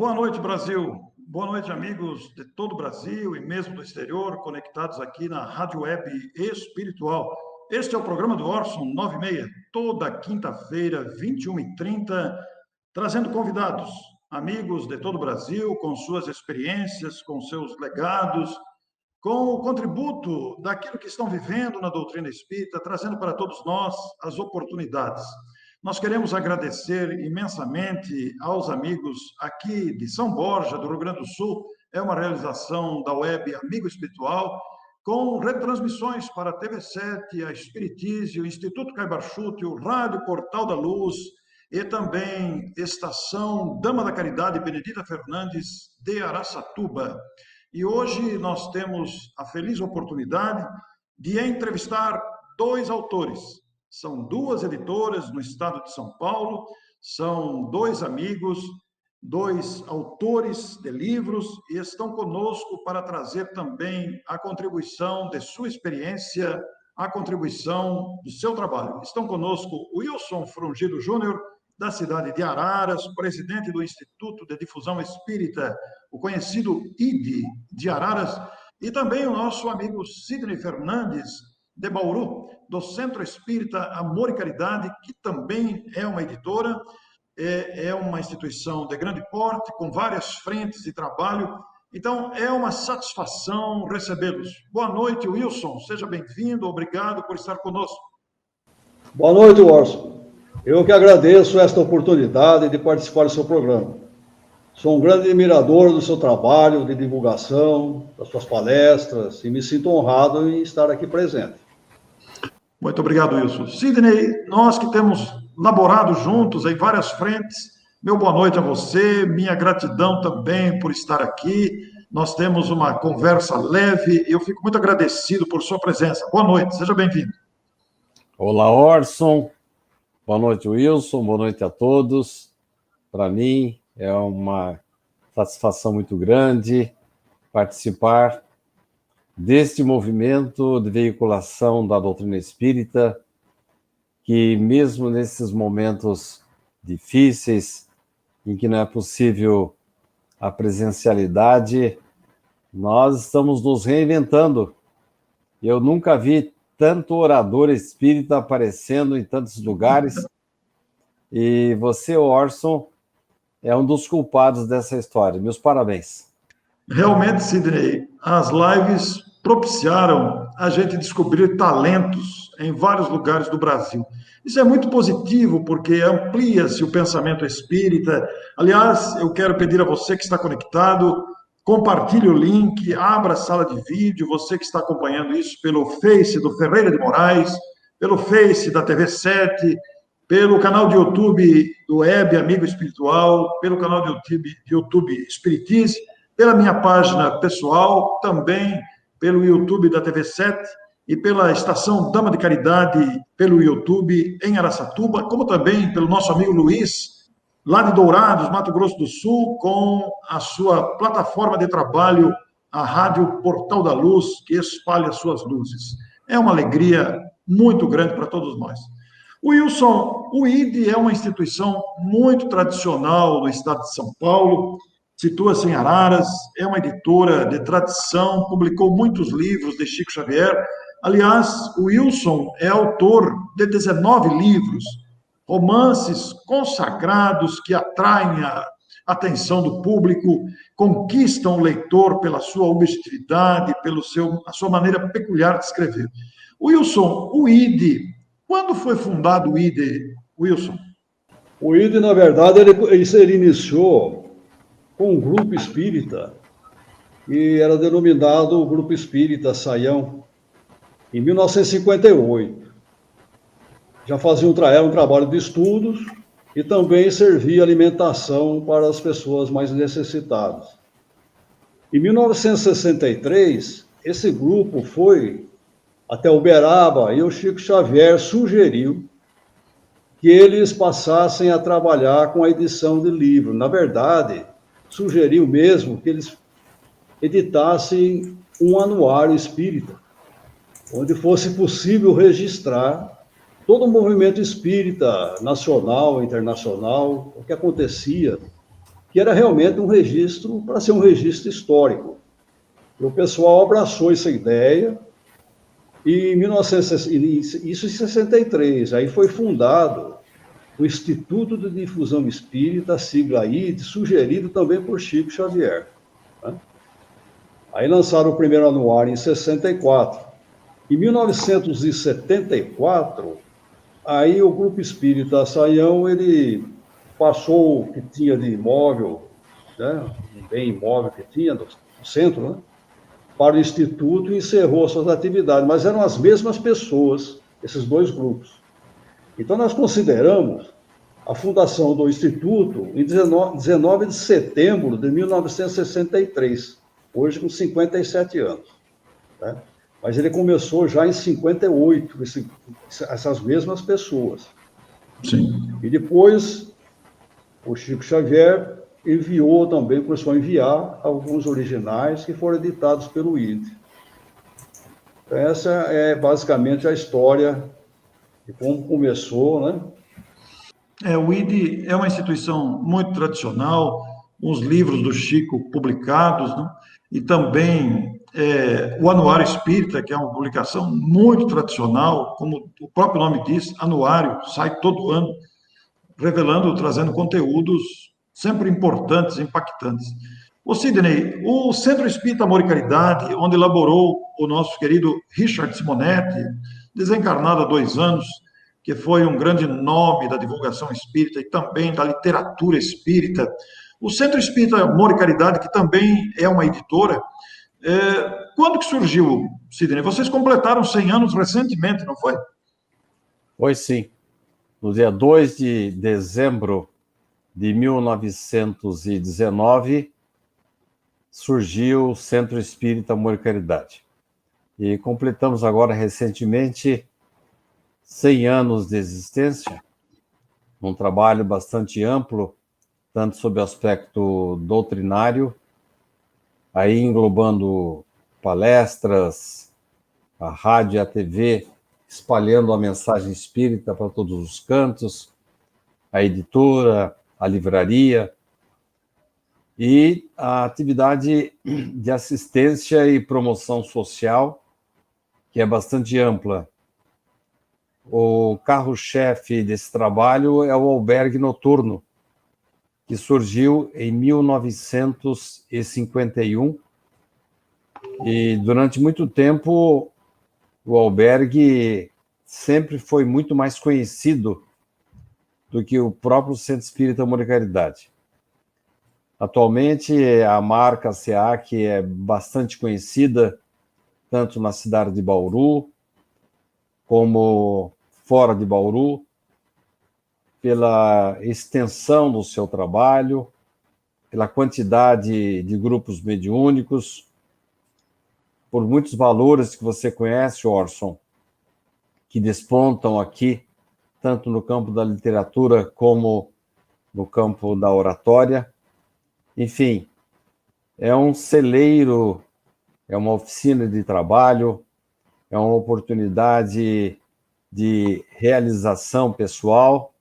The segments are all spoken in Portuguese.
Boa noite, Brasil. Boa noite, amigos de todo o Brasil e mesmo do exterior, conectados aqui na Rádio Web Espiritual. Este é o programa do Orson 96, toda quinta-feira, 21h30, trazendo convidados, amigos de todo o Brasil, com suas experiências, com seus legados, com o contributo daquilo que estão vivendo na doutrina espírita, trazendo para todos nós as oportunidades. Nós queremos agradecer imensamente aos amigos aqui de São Borja, do Rio Grande do Sul. É uma realização da Web Amigo Espiritual, com retransmissões para a TV7, a Espiritísio, o Instituto Caibarchute, o Rádio Portal da Luz e também Estação Dama da Caridade Benedita Fernandes de Araçatuba. E hoje nós temos a feliz oportunidade de entrevistar dois autores. São duas editoras no estado de São Paulo, são dois amigos, dois autores de livros e estão conosco para trazer também a contribuição de sua experiência, a contribuição do seu trabalho. Estão conosco o Wilson Frungido Júnior, da cidade de Araras, presidente do Instituto de Difusão Espírita, o conhecido IDE de Araras, e também o nosso amigo Sidney Fernandes, de Bauru, do Centro Espírita Amor e Caridade, que também é uma editora, é uma instituição de grande porte, com várias frentes de trabalho. Então, é uma satisfação recebê-los. Boa noite, Wilson. Seja bem-vindo. Obrigado por estar conosco. Boa noite, Orson. Eu que agradeço esta oportunidade de participar do seu programa. Sou um grande admirador do seu trabalho de divulgação, das suas palestras, e me sinto honrado em estar aqui presente. Muito obrigado, Wilson. Sidney, nós que temos laborado juntos em várias frentes, meu boa noite a você, minha gratidão também por estar aqui. Nós temos uma conversa leve e eu fico muito agradecido por sua presença. Boa noite, seja bem-vindo. Olá, Orson. Boa noite, Wilson. Boa noite a todos. Para mim é uma satisfação muito grande participar deste movimento de veiculação da doutrina espírita, que mesmo nesses momentos difíceis, em que não é possível a presencialidade, nós estamos nos reinventando. Eu nunca vi tanto orador espírita aparecendo em tantos lugares, e você, Orson, é um dos culpados dessa história. Meus parabéns. Realmente, Sidney, as lives propiciaram a gente descobrir talentos em vários lugares do Brasil. Isso é muito positivo, porque amplia-se o pensamento espírita. Aliás, eu quero pedir a você que está conectado, compartilhe o link, abra a sala de vídeo, você que está acompanhando isso pelo Face do Ferreira de Moraes, pelo Face da TV7, pelo canal de YouTube do Web Amigo Espiritual, pelo canal de YouTube Espiritismo, pela minha página pessoal, também pelo YouTube da TV7 e pela Estação Dama de Caridade, pelo YouTube em Araçatuba, como também pelo nosso amigo Luiz, lá de Dourados, Mato Grosso do Sul, com a sua plataforma de trabalho, a Rádio Portal da Luz, que espalha suas luzes. É uma alegria muito grande para todos nós. Wilson, o IDE é uma instituição muito tradicional no estado de São Paulo, situa-se em Araras, é uma editora de tradição, publicou muitos livros de Chico Xavier. Aliás, o Wilson é autor de 19 livros, romances consagrados que atraem a atenção do público, conquistam o leitor pela sua objetividade, a sua maneira peculiar de escrever. Wilson, o IDE, quando foi fundado o IDE, Wilson? O IDE, na verdade, ele iniciou com um grupo espírita, que era denominado Grupo Espírita Saião, em 1958. Já fazia um trabalho de estudos e também servia alimentação para as pessoas mais necessitadas. Em 1963, esse grupo foi até Uberaba e o Chico Xavier sugeriu que eles passassem a trabalhar com a edição de livro. Na verdade, sugeriu mesmo que eles editassem um anuário espírita, onde fosse possível registrar todo o movimento espírita nacional, internacional, o que acontecia, que era realmente um registro, para ser um registro histórico. E o pessoal abraçou essa ideia, e em 1960, isso em 63, aí foi fundado o Instituto de Difusão Espírita, a sigla aí, sugerido também por Chico Xavier. Né? Aí lançaram o primeiro anuário em 64. Em 1974, aí o Grupo Espírita Saião, ele passou o que tinha de imóvel, né, um bem imóvel que tinha no centro, né, para o Instituto e encerrou suas atividades, mas eram as mesmas pessoas, esses dois grupos. Então, nós consideramos a fundação do Instituto em 19 de setembro de 1963, hoje com 57 anos. Né? Mas ele começou já em 58, essas mesmas pessoas. Sim. E depois, o Chico Xavier enviou também, começou a enviar alguns originais que foram editados pelo ID. Então, essa é basicamente a história de como começou, né? O ID é uma instituição muito tradicional, os livros do Chico publicados, né? E também o Anuário Espírita, que é uma publicação muito tradicional, como o próprio nome diz, anuário, sai todo ano, revelando, trazendo conteúdos sempre importantes, impactantes. Ô Sidney, o Centro Espírita Amor e Caridade, onde elaborou o nosso querido Richard Simonetti, desencarnado há 2 anos, que foi um grande nome da divulgação espírita e também da literatura espírita. O Centro Espírita Amor e Caridade, que também é uma editora, quando que surgiu, Sidney? Vocês completaram 100 anos recentemente, não foi? Pois sim. No dia 2 de dezembro de 1919, surgiu o Centro Espírita Amor e Caridade. E completamos agora, recentemente, 100 anos de existência, um trabalho bastante amplo, tanto sob o aspecto doutrinário, aí englobando palestras, a rádio e a TV, espalhando a mensagem espírita para todos os cantos, a editora, a livraria, e a atividade de assistência e promoção social, que é bastante ampla. O carro-chefe desse trabalho é o albergue noturno, que surgiu em 1951, e durante muito tempo o albergue sempre foi muito mais conhecido do que o próprio Centro Espírita Amor e Caridade. Atualmente, a marca SEAC é bastante conhecida, tanto na cidade de Bauru, como fora de Bauru, pela extensão do seu trabalho, pela quantidade de grupos mediúnicos, por muitos valores que você conhece, Orson, que despontam aqui, tanto no campo da literatura como no campo da oratória. Enfim, é um celeiro, é uma oficina de trabalho, é uma oportunidade de realização pessoal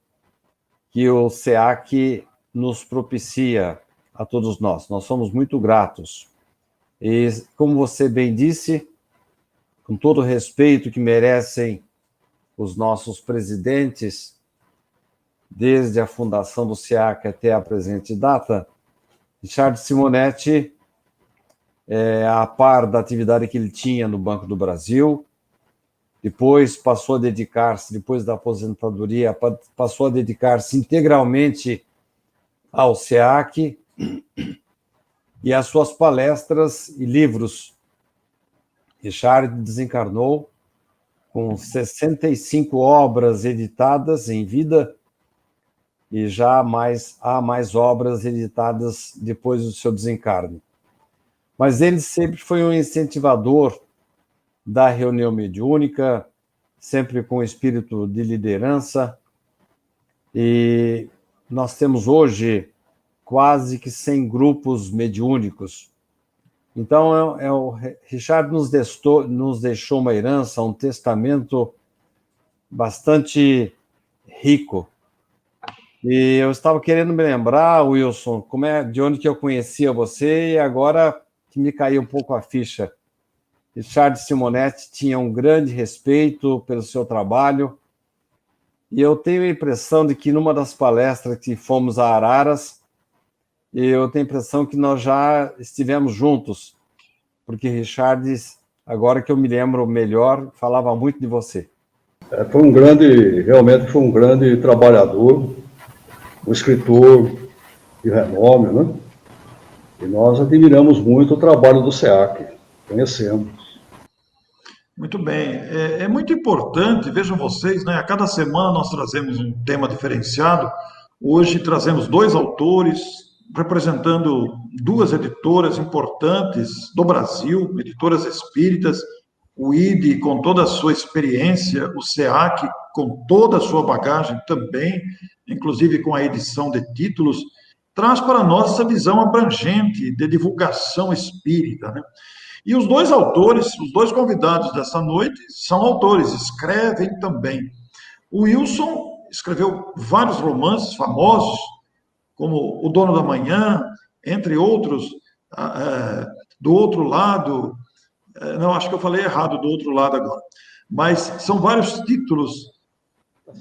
que o SEAC nos propicia a todos nós. Nós somos muito gratos. E, como você bem disse, com todo o respeito que merecem os nossos presidentes, desde a fundação do SEAC até a presente data, Richard Simonetti, a par da atividade que ele tinha no Banco do Brasil, depois passou a dedicar-se, depois da aposentadoria, passou a dedicar-se integralmente ao SEAC e às suas palestras e livros. Richard desencarnou com 65 obras editadas em vida, e já há mais obras editadas depois do seu desencarne. Mas ele sempre foi um incentivador da reunião mediúnica, sempre com espírito de liderança, e nós temos hoje quase que 100 grupos mediúnicos. Então, o Richard nos deixou uma herança, um testamento bastante rico. E eu estava querendo me lembrar, Wilson, de onde que eu conhecia você, e agora que me caiu um pouco a ficha. Richard Simonetti tinha um grande respeito pelo seu trabalho, e eu tenho a impressão de que numa das palestras que fomos a Araras, eu tenho a impressão que nós já estivemos juntos, porque Richard, agora que eu me lembro melhor, falava muito de você. Realmente foi um grande trabalhador, um escritor de renome, né? E nós admiramos muito o trabalho do SEAC, conhecemos. Muito bem. É muito importante, vejam vocês, né? A cada semana nós trazemos um tema diferenciado. Hoje trazemos 2 autores representando 2 editoras importantes do Brasil, editoras espíritas, o IDE com toda a sua experiência, o SEAC com toda a sua bagagem também, inclusive com a edição de títulos, traz para nós essa visão abrangente de divulgação espírita, né? E os 2 autores, os 2 convidados dessa noite, são autores, escrevem também. O Wilson escreveu vários romances famosos, como O Dono da Manhã, entre outros. Do Outro Lado, não, acho que eu falei errado, Do Outro Lado agora, mas são vários títulos,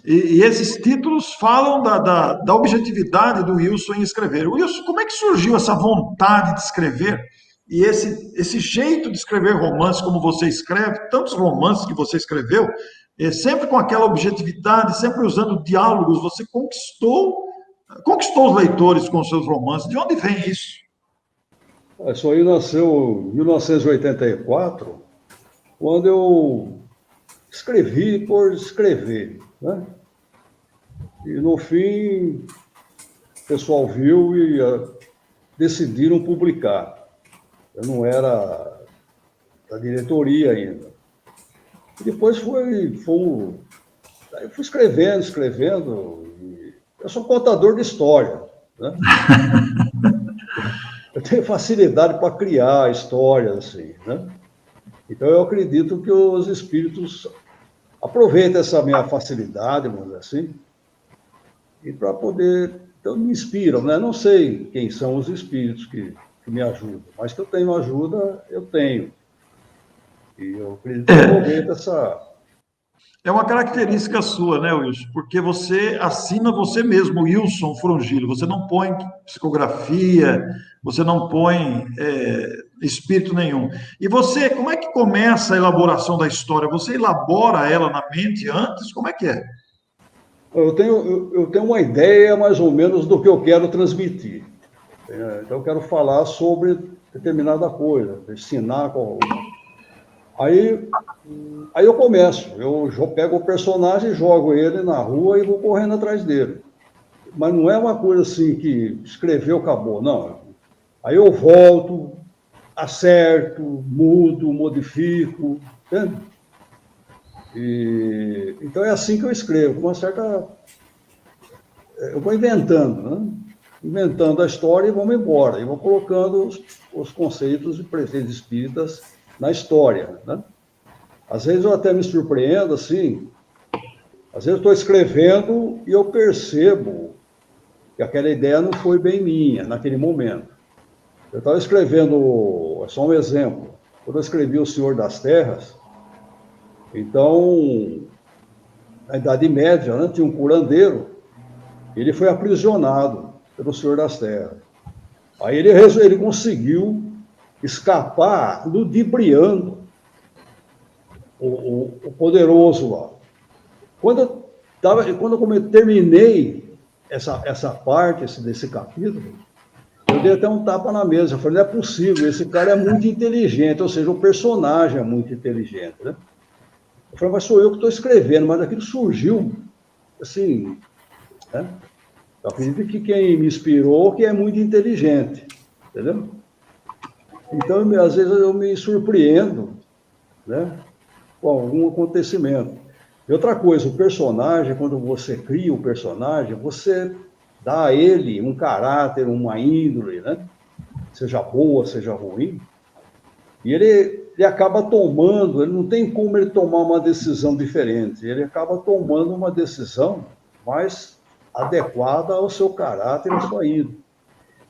e esses títulos falam da objetividade do Wilson em escrever. Wilson, como é que surgiu essa vontade de escrever? E esse jeito de escrever romances como você escreve, tantos romances que você escreveu, sempre com aquela objetividade, sempre usando diálogos, você conquistou os leitores com seus romances. De onde vem isso? Isso aí nasceu em 1984, quando eu escrevi por escrever, né? E no fim, o pessoal viu e decidiram publicar. Eu não era da diretoria ainda. E depois eu fui escrevendo. Eu sou contador de história, né? Eu tenho facilidade para criar histórias, assim, né? Então eu acredito que os espíritos aproveitam essa minha facilidade, vamos dizer assim, e para poder... Então me inspiram, né? Não sei quem são os espíritos que me ajudam, mas que eu tenho ajuda, eu tenho. E eu acredito que aproveito essa... É uma característica sua, né, Wilson? Porque você assina você mesmo, Wilson Frongillo. Você não põe psicografia, você não põe espírito nenhum. E você, como é que começa a elaboração da história? Você elabora ela na mente antes? Como é que é? Eu tenho uma ideia, mais ou menos, do que eu quero transmitir. Então, eu quero falar sobre determinada coisa, ensinar... Aí eu começo, eu pego o personagem, jogo ele na rua e vou correndo atrás dele. Mas não é uma coisa assim que escreveu, acabou, não. Aí eu volto, acerto, mudo, modifico, entende? Então é assim que eu escrevo, com uma certa... Eu vou inventando, né? Inventando a história e vamos embora. E vou colocando os conceitos de preceitos espíritas na história, né? Às vezes eu até me surpreendo, assim, às vezes eu estou escrevendo e eu percebo que aquela ideia não foi bem minha naquele momento. Eu estava escrevendo, é só um exemplo, quando eu escrevi O Senhor das Terras, então, na Idade Média, né, tinha um curandeiro, ele foi aprisionado pelo Senhor das Terras. Aí ele conseguiu escapar ludibriando o poderoso lá. Quando eu terminei essa parte desse capítulo, eu dei até um tapa na mesa. Eu falei, não é possível, esse cara é muito inteligente, ou seja, o personagem é muito inteligente, né? Eu falei, mas sou eu que estou escrevendo, mas aquilo surgiu, assim, né? Eu acredito que quem me inspirou que é muito inteligente, entendeu? Então, às vezes eu me surpreendo, né, com algum acontecimento. E outra coisa, o personagem, quando você cria o personagem, você dá a ele um caráter, uma índole, né? Seja boa, seja ruim. E ele acaba tomando, ele não tem como ele tomar uma decisão diferente, ele acaba tomando uma decisão mais adequada ao seu caráter, à sua índole.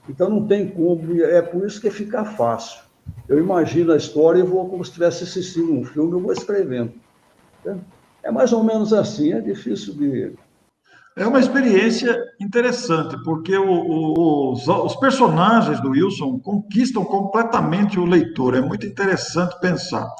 Então não tem como, é por isso que fica fácil. Eu imagino a história e vou, como se estivesse assistindo um filme, eu vou escrevendo. É mais ou menos assim, é difícil de... É uma experiência interessante, porque os personagens do Wilson conquistam completamente o leitor. É muito interessante pensar.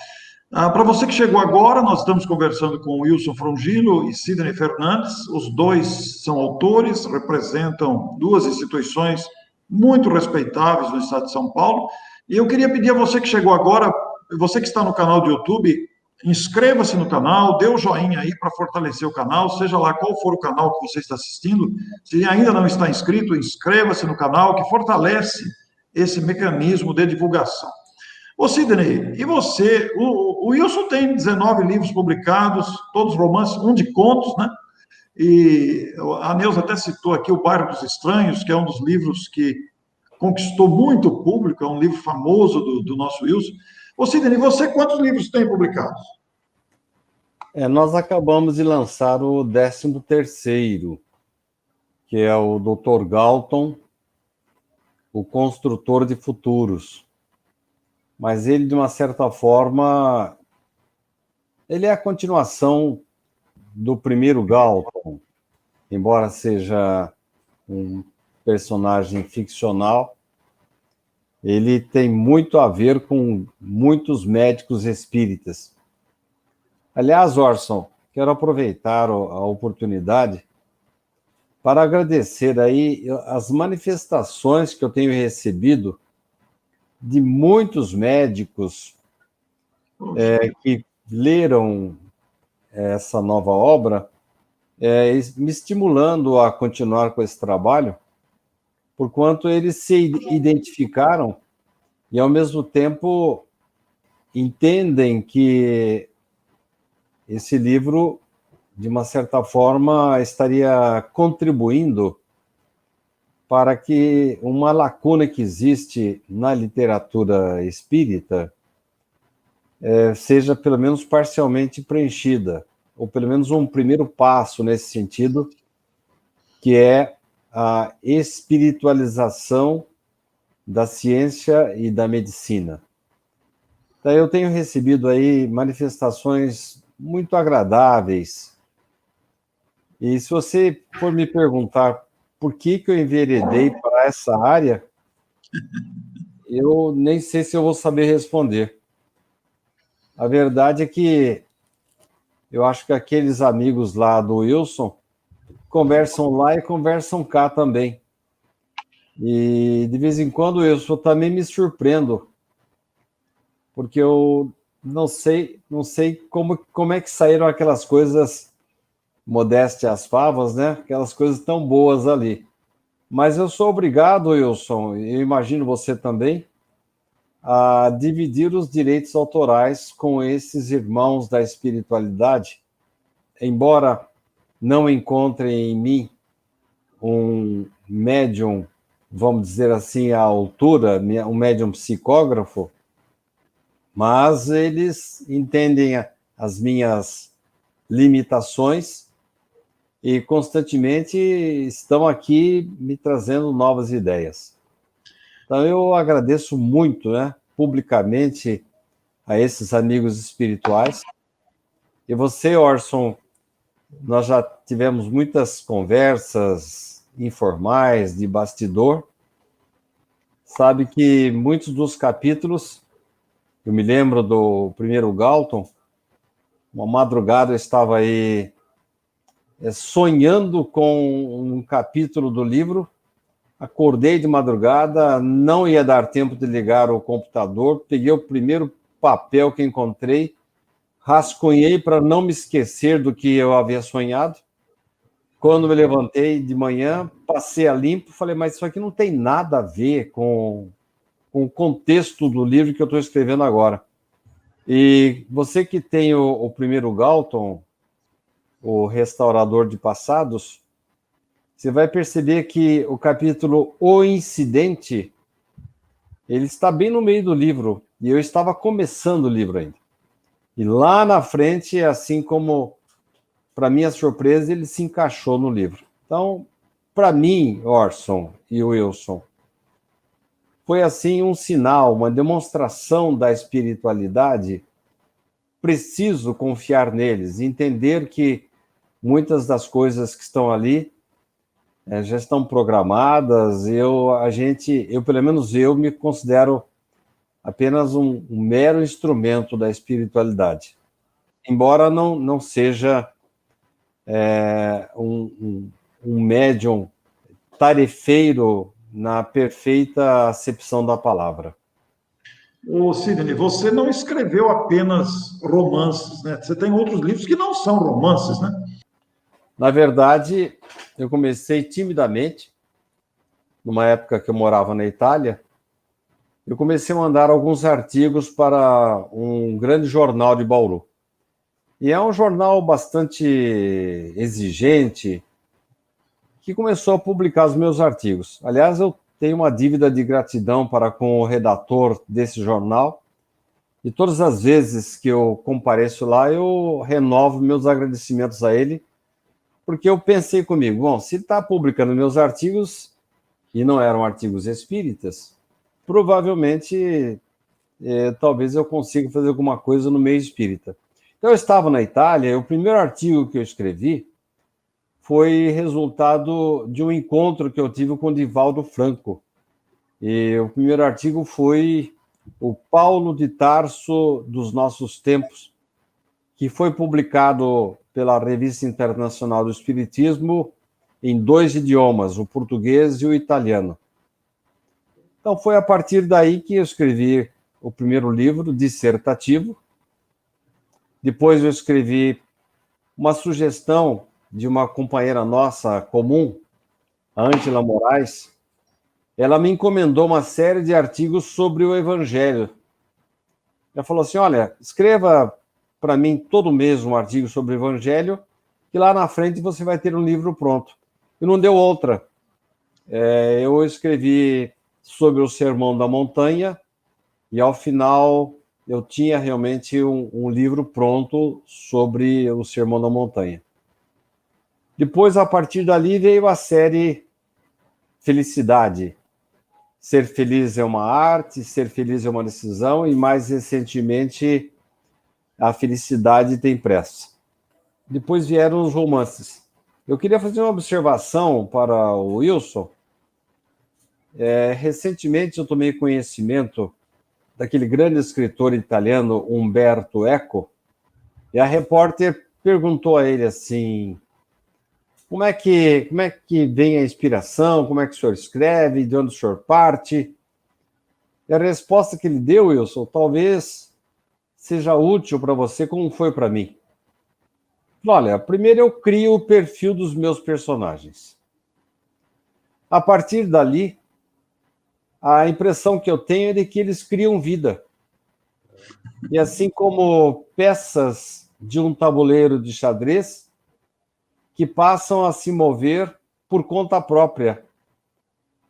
Para você que chegou agora, nós estamos conversando com Wilson Frongilo e Sidney Fernandes. Os dois são autores, representam duas instituições muito respeitáveis no estado de São Paulo. E eu queria pedir a você que chegou agora, você que está no canal do YouTube, inscreva-se no canal, dê o joinha aí para fortalecer o canal, seja lá qual for o canal que você está assistindo. Se ainda não está inscrito, inscreva-se no canal, que fortalece esse mecanismo de divulgação. Ô, Sidney, e você? O Wilson tem 19 livros publicados, todos romances, um de contos, né? E a Neuza até citou aqui O Bairro dos Estranhos, que é um dos livros que conquistou muito público, é um livro famoso do nosso Wilson. Ô, Sidney, você quantos livros tem publicados? Nós acabamos de lançar o 13º, que é o Dr. Galton, o Construtor de Futuros. Mas ele, de uma certa forma, ele é a continuação do primeiro Galton, embora seja um personagem ficcional. Ele tem muito a ver com muitos médicos espíritas. Aliás, Orson, quero aproveitar a oportunidade para agradecer aí as manifestações que eu tenho recebido de muitos médicos que leram essa nova obra, me estimulando a continuar com esse trabalho, porquanto eles se identificaram e, ao mesmo tempo, entendem que esse livro, de uma certa forma, estaria contribuindo para que uma lacuna que existe na literatura espírita seja, pelo menos, parcialmente preenchida, ou pelo menos um primeiro passo nesse sentido, que é a espiritualização da ciência e da medicina. Então, eu tenho recebido aí manifestações muito agradáveis. E se você for me perguntar por que eu enveredei para essa área, eu nem sei se eu vou saber responder. A verdade é que eu acho que aqueles amigos lá do Wilson conversam lá e conversam cá também. E, de vez em quando, eu também me surpreendo, porque eu não sei como é que saíram aquelas coisas, modéstia às favas, né? Aquelas coisas tão boas ali. Mas eu sou obrigado, Wilson, e eu imagino você também, a dividir os direitos autorais com esses irmãos da espiritualidade, embora não encontrem em mim um médium, vamos dizer assim, à altura, um médium psicógrafo, mas eles entendem as minhas limitações e constantemente estão aqui me trazendo novas ideias. Então, eu agradeço muito, né, publicamente, a esses amigos espirituais. E você, Orson, nós já tivemos muitas conversas informais, de bastidor. Sabe que muitos dos capítulos, eu me lembro do primeiro Galton, uma madrugada eu estava aí sonhando com um capítulo do livro, acordei de madrugada, não ia dar tempo de ligar o computador, peguei o primeiro papel que encontrei, rascunhei para não me esquecer do que eu havia sonhado. Quando me levantei de manhã, passei a limpo, falei, mas isso aqui não tem nada a ver com o contexto do livro que eu estou escrevendo agora. E você que tem o primeiro Galton, o Restaurador de Passados, você vai perceber que o capítulo O Incidente, ele está bem no meio do livro, e eu estava começando o livro ainda. E lá na frente, assim como, para minha surpresa, ele se encaixou no livro. Então, para mim, Orson e Wilson, foi assim um sinal, uma demonstração da espiritualidade. Preciso confiar neles, entender que muitas das coisas que estão ali já estão programadas. Eu, pelo menos eu, me considero apenas um mero instrumento da espiritualidade. Embora não seja um médium tarefeiro na perfeita acepção da palavra. Ô, Sidney, você não escreveu apenas romances, né? Você tem outros livros que não são romances, né? Na verdade, eu comecei timidamente, numa época que eu morava na Itália. Eu comecei a mandar alguns artigos para um grande jornal de Bauru. E é um jornal bastante exigente, que começou a publicar os meus artigos. Aliás, eu tenho uma dívida de gratidão para com o redator desse jornal, e todas as vezes que eu compareço lá, eu renovo meus agradecimentos a ele, porque eu pensei comigo, bom, se ele está publicando meus artigos, e não eram artigos espíritas, provavelmente, talvez eu consiga fazer alguma coisa no meio espírita. Então, eu estava na Itália, e o primeiro artigo que eu escrevi foi resultado de um encontro que eu tive com o Divaldo Franco. E o primeiro artigo foi o Paulo de Tarso dos Nossos Tempos, que foi publicado pela Revista Internacional do Espiritismo em 2 idiomas, o português e o italiano. Então, foi a partir daí que eu escrevi o primeiro livro dissertativo. Depois eu escrevi uma sugestão de uma companheira nossa comum, a Ângela Moraes. Ela me encomendou uma série de artigos sobre o Evangelho. Ela falou assim, olha, escreva para mim todo mês um artigo sobre o Evangelho, que lá na frente você vai ter um livro pronto. E não deu outra. Eu escrevi sobre o Sermão da Montanha, e ao final eu tinha realmente um livro pronto sobre o Sermão da Montanha. Depois, a partir dali, veio a série Felicidade. Ser feliz é uma arte, ser feliz é uma decisão, e mais recentemente, a felicidade tem pressa. Depois vieram os romances. Eu queria fazer uma observação para o Wilson. Recentemente eu tomei conhecimento daquele grande escritor italiano, Umberto Eco, e a repórter perguntou a ele assim, como é que vem a inspiração, como é que o senhor escreve, de onde o senhor parte? E a resposta que ele deu, Wilson, talvez seja útil para você, como foi para mim. Olha, primeiro eu crio o perfil dos meus personagens. A partir dali, a impressão que eu tenho é de que eles criam vida. E assim como peças de um tabuleiro de xadrez que passam a se mover por conta própria.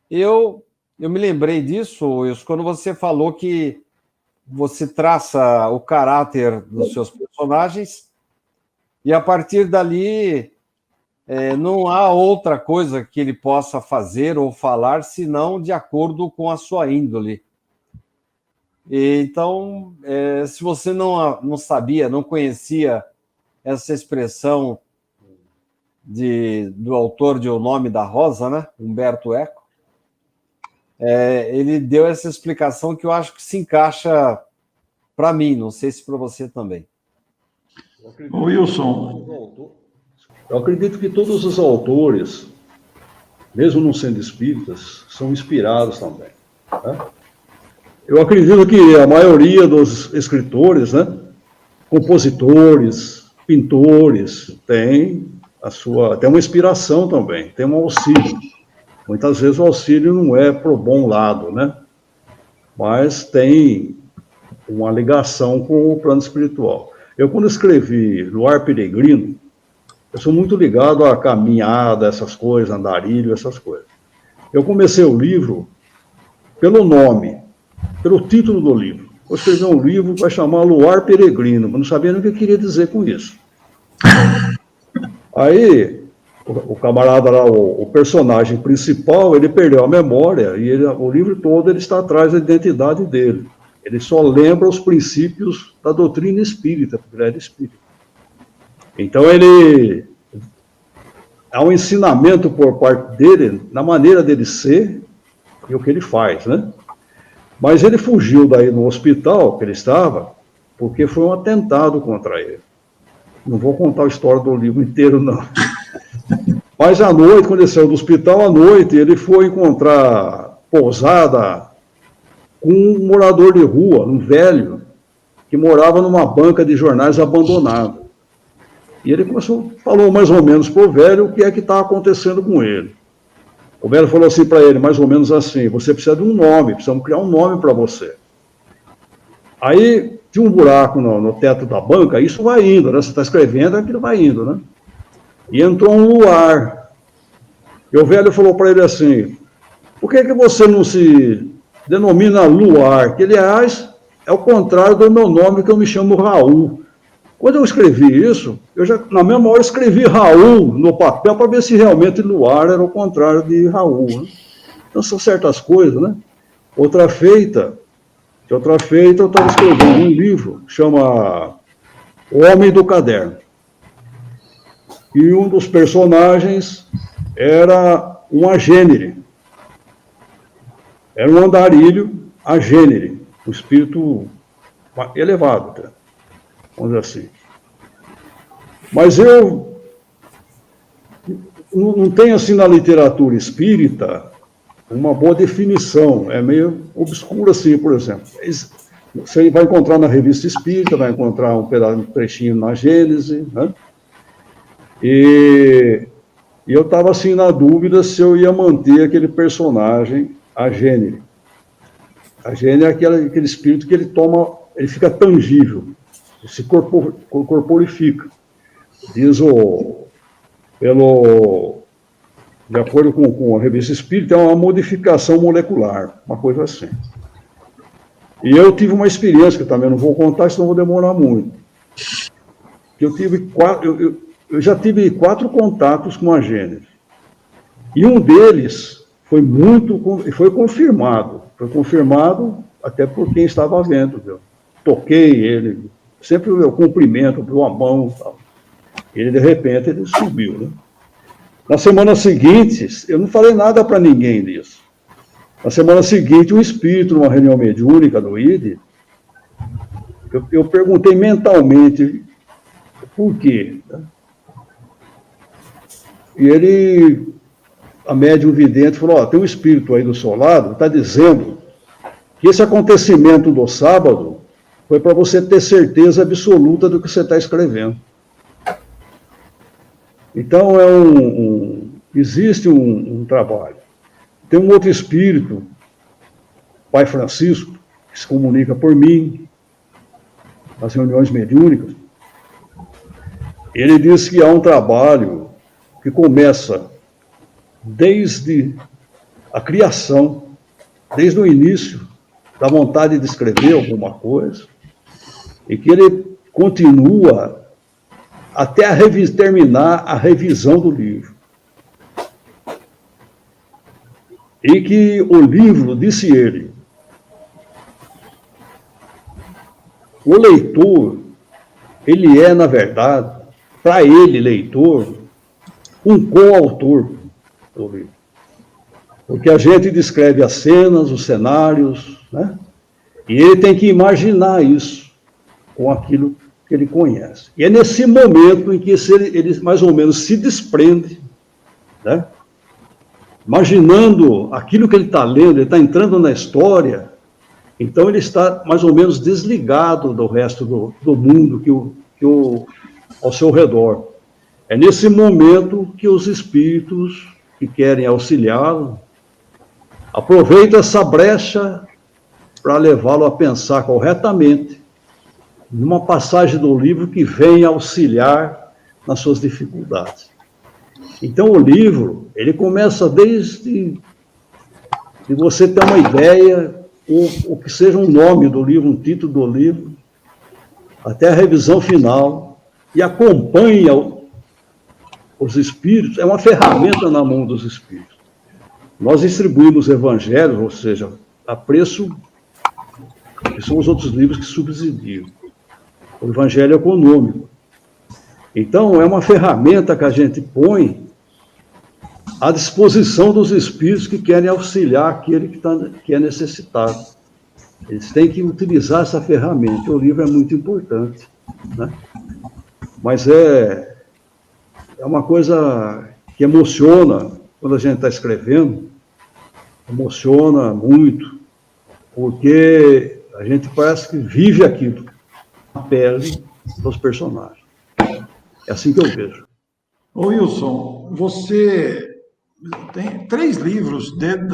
Eu me lembrei disso, Wilson, quando você falou que você traça o caráter dos seus personagens e, a partir dali, não há outra coisa que ele possa fazer ou falar senão de acordo com a sua índole. Então, se você não sabia, não conhecia essa expressão do autor de O Nome da Rosa, né? Umberto Eco, ele deu essa explicação que eu acho que se encaixa para mim, não sei se para você também. Wilson. Eu acredito que todos os autores, mesmo não sendo espíritas, são inspirados também. Né? Eu acredito que a maioria dos escritores, né, compositores, pintores, tem uma inspiração também, tem um auxílio. Muitas vezes o auxílio não é para o bom lado, né? Mas tem uma ligação com o plano espiritual. Eu, quando escrevi Luar Peregrino, eu sou muito ligado à caminhada, essas coisas, andarilho, essas coisas. Eu comecei o livro pelo nome, pelo título do livro. Eu escrevi um livro que vai chamar Luar Peregrino, mas não sabia nem o que eu queria dizer com isso. Aí, o camarada lá, o personagem principal, ele perdeu a memória e o livro todo ele está atrás da identidade dele. Ele só lembra os princípios da doutrina espírita, porque ele era espírita. Então há um ensinamento por parte dele na maneira dele ser e o que ele faz, né? Mas ele fugiu daí no hospital que ele estava, porque foi um atentado contra ele. Não vou contar a história do livro inteiro, não. Mas à noite, quando ele saiu do hospital, à noite, ele foi encontrar pousada com um morador de rua, um velho, que morava numa banca de jornais abandonada. E ele falou mais ou menos para o velho o que é que está acontecendo com ele. O velho falou assim para ele, mais ou menos assim, você precisa de um nome, precisamos criar um nome para você. Aí tinha um buraco no teto da banca, isso vai indo, né? Você está escrevendo, aquilo vai indo, né? E entrou um luar. E o velho falou para ele assim, por que você não se denomina Luar? Que, aliás, é o contrário do meu nome, que eu me chamo Raul. Quando eu escrevi isso, na mesma hora, escrevi Raul no papel para ver se realmente Luar era o contrário de Raul. Né? Então, são certas coisas, né? Outra feita, eu estava escrevendo um livro, chama O Homem do Caderno. E um dos personagens era um agênere. Era um andarilho agênere, um espírito elevado, até, vamos dizer assim. Mas eu não tenho, assim, na literatura espírita, uma boa definição. É meio obscuro, assim, por exemplo. Você vai encontrar na Revista Espírita, vai encontrar um trechinho na Gênese, né? E eu estava, assim, na dúvida se eu ia manter aquele personagem agênere. Agênere é aquele espírito que ele fica tangível, se corporifica. Diz de acordo com a Revista Espírita, é uma modificação molecular, uma coisa assim. E eu tive uma experiência, que também não vou contar, senão vou demorar muito. Eu já tive 4 contatos com a gênero. E um deles foi confirmado. Foi confirmado até por quem estava vendo. Viu? Toquei ele, sempre eu cumprimento, dou a mão. Tal. Ele, de repente, ele subiu. Né? Na semana seguinte, eu não falei nada para ninguém disso. Na semana seguinte, um espírito, numa reunião mediúnica do ID, eu perguntei mentalmente por quê. Né? E a médium vidente falou, tem um espírito aí do seu lado, está dizendo que esse acontecimento do sábado foi para você ter certeza absoluta do que você está escrevendo. Então, existe um trabalho. Tem um outro espírito, Pai Francisco, que se comunica por mim, nas reuniões mediúnicas. Ele diz que há um trabalho que começa desde a criação, desde o início, da vontade de escrever alguma coisa, e que ele continua até terminar a revisão do livro. E que o livro, disse ele, o leitor, ele é, na verdade, para ele, leitor, um coautor do livro. Porque a gente descreve as cenas, os cenários, né? E ele tem que imaginar isso com aquilo que ele conhece. E é nesse momento em que ele mais ou menos se desprende, né? Imaginando aquilo que ele está lendo, ele está entrando na história, então ele está mais ou menos desligado do resto do mundo ao seu redor. É nesse momento que os espíritos que querem auxiliá-lo aproveitam essa brecha para levá-lo a pensar corretamente numa passagem do livro que vem auxiliar nas suas dificuldades. Então, o livro, ele começa desde de você ter uma ideia, o que seja um nome do livro, um título do livro, até a revisão final, e acompanha os espíritos, é uma ferramenta na mão dos espíritos. Nós distribuímos evangelhos, ou seja, a preço, que são os outros livros que subsidiam. O evangelho econômico. Então, é uma ferramenta que a gente põe à disposição dos espíritos que querem auxiliar aquele que é necessitado. Eles têm que utilizar essa ferramenta. O livro é muito importante, né? Mas é uma coisa que emociona quando a gente está escrevendo, emociona muito, porque a gente parece que vive aquilo, na pele dos personagens. É assim que eu vejo. Ô Wilson, você tem 3 livros dentro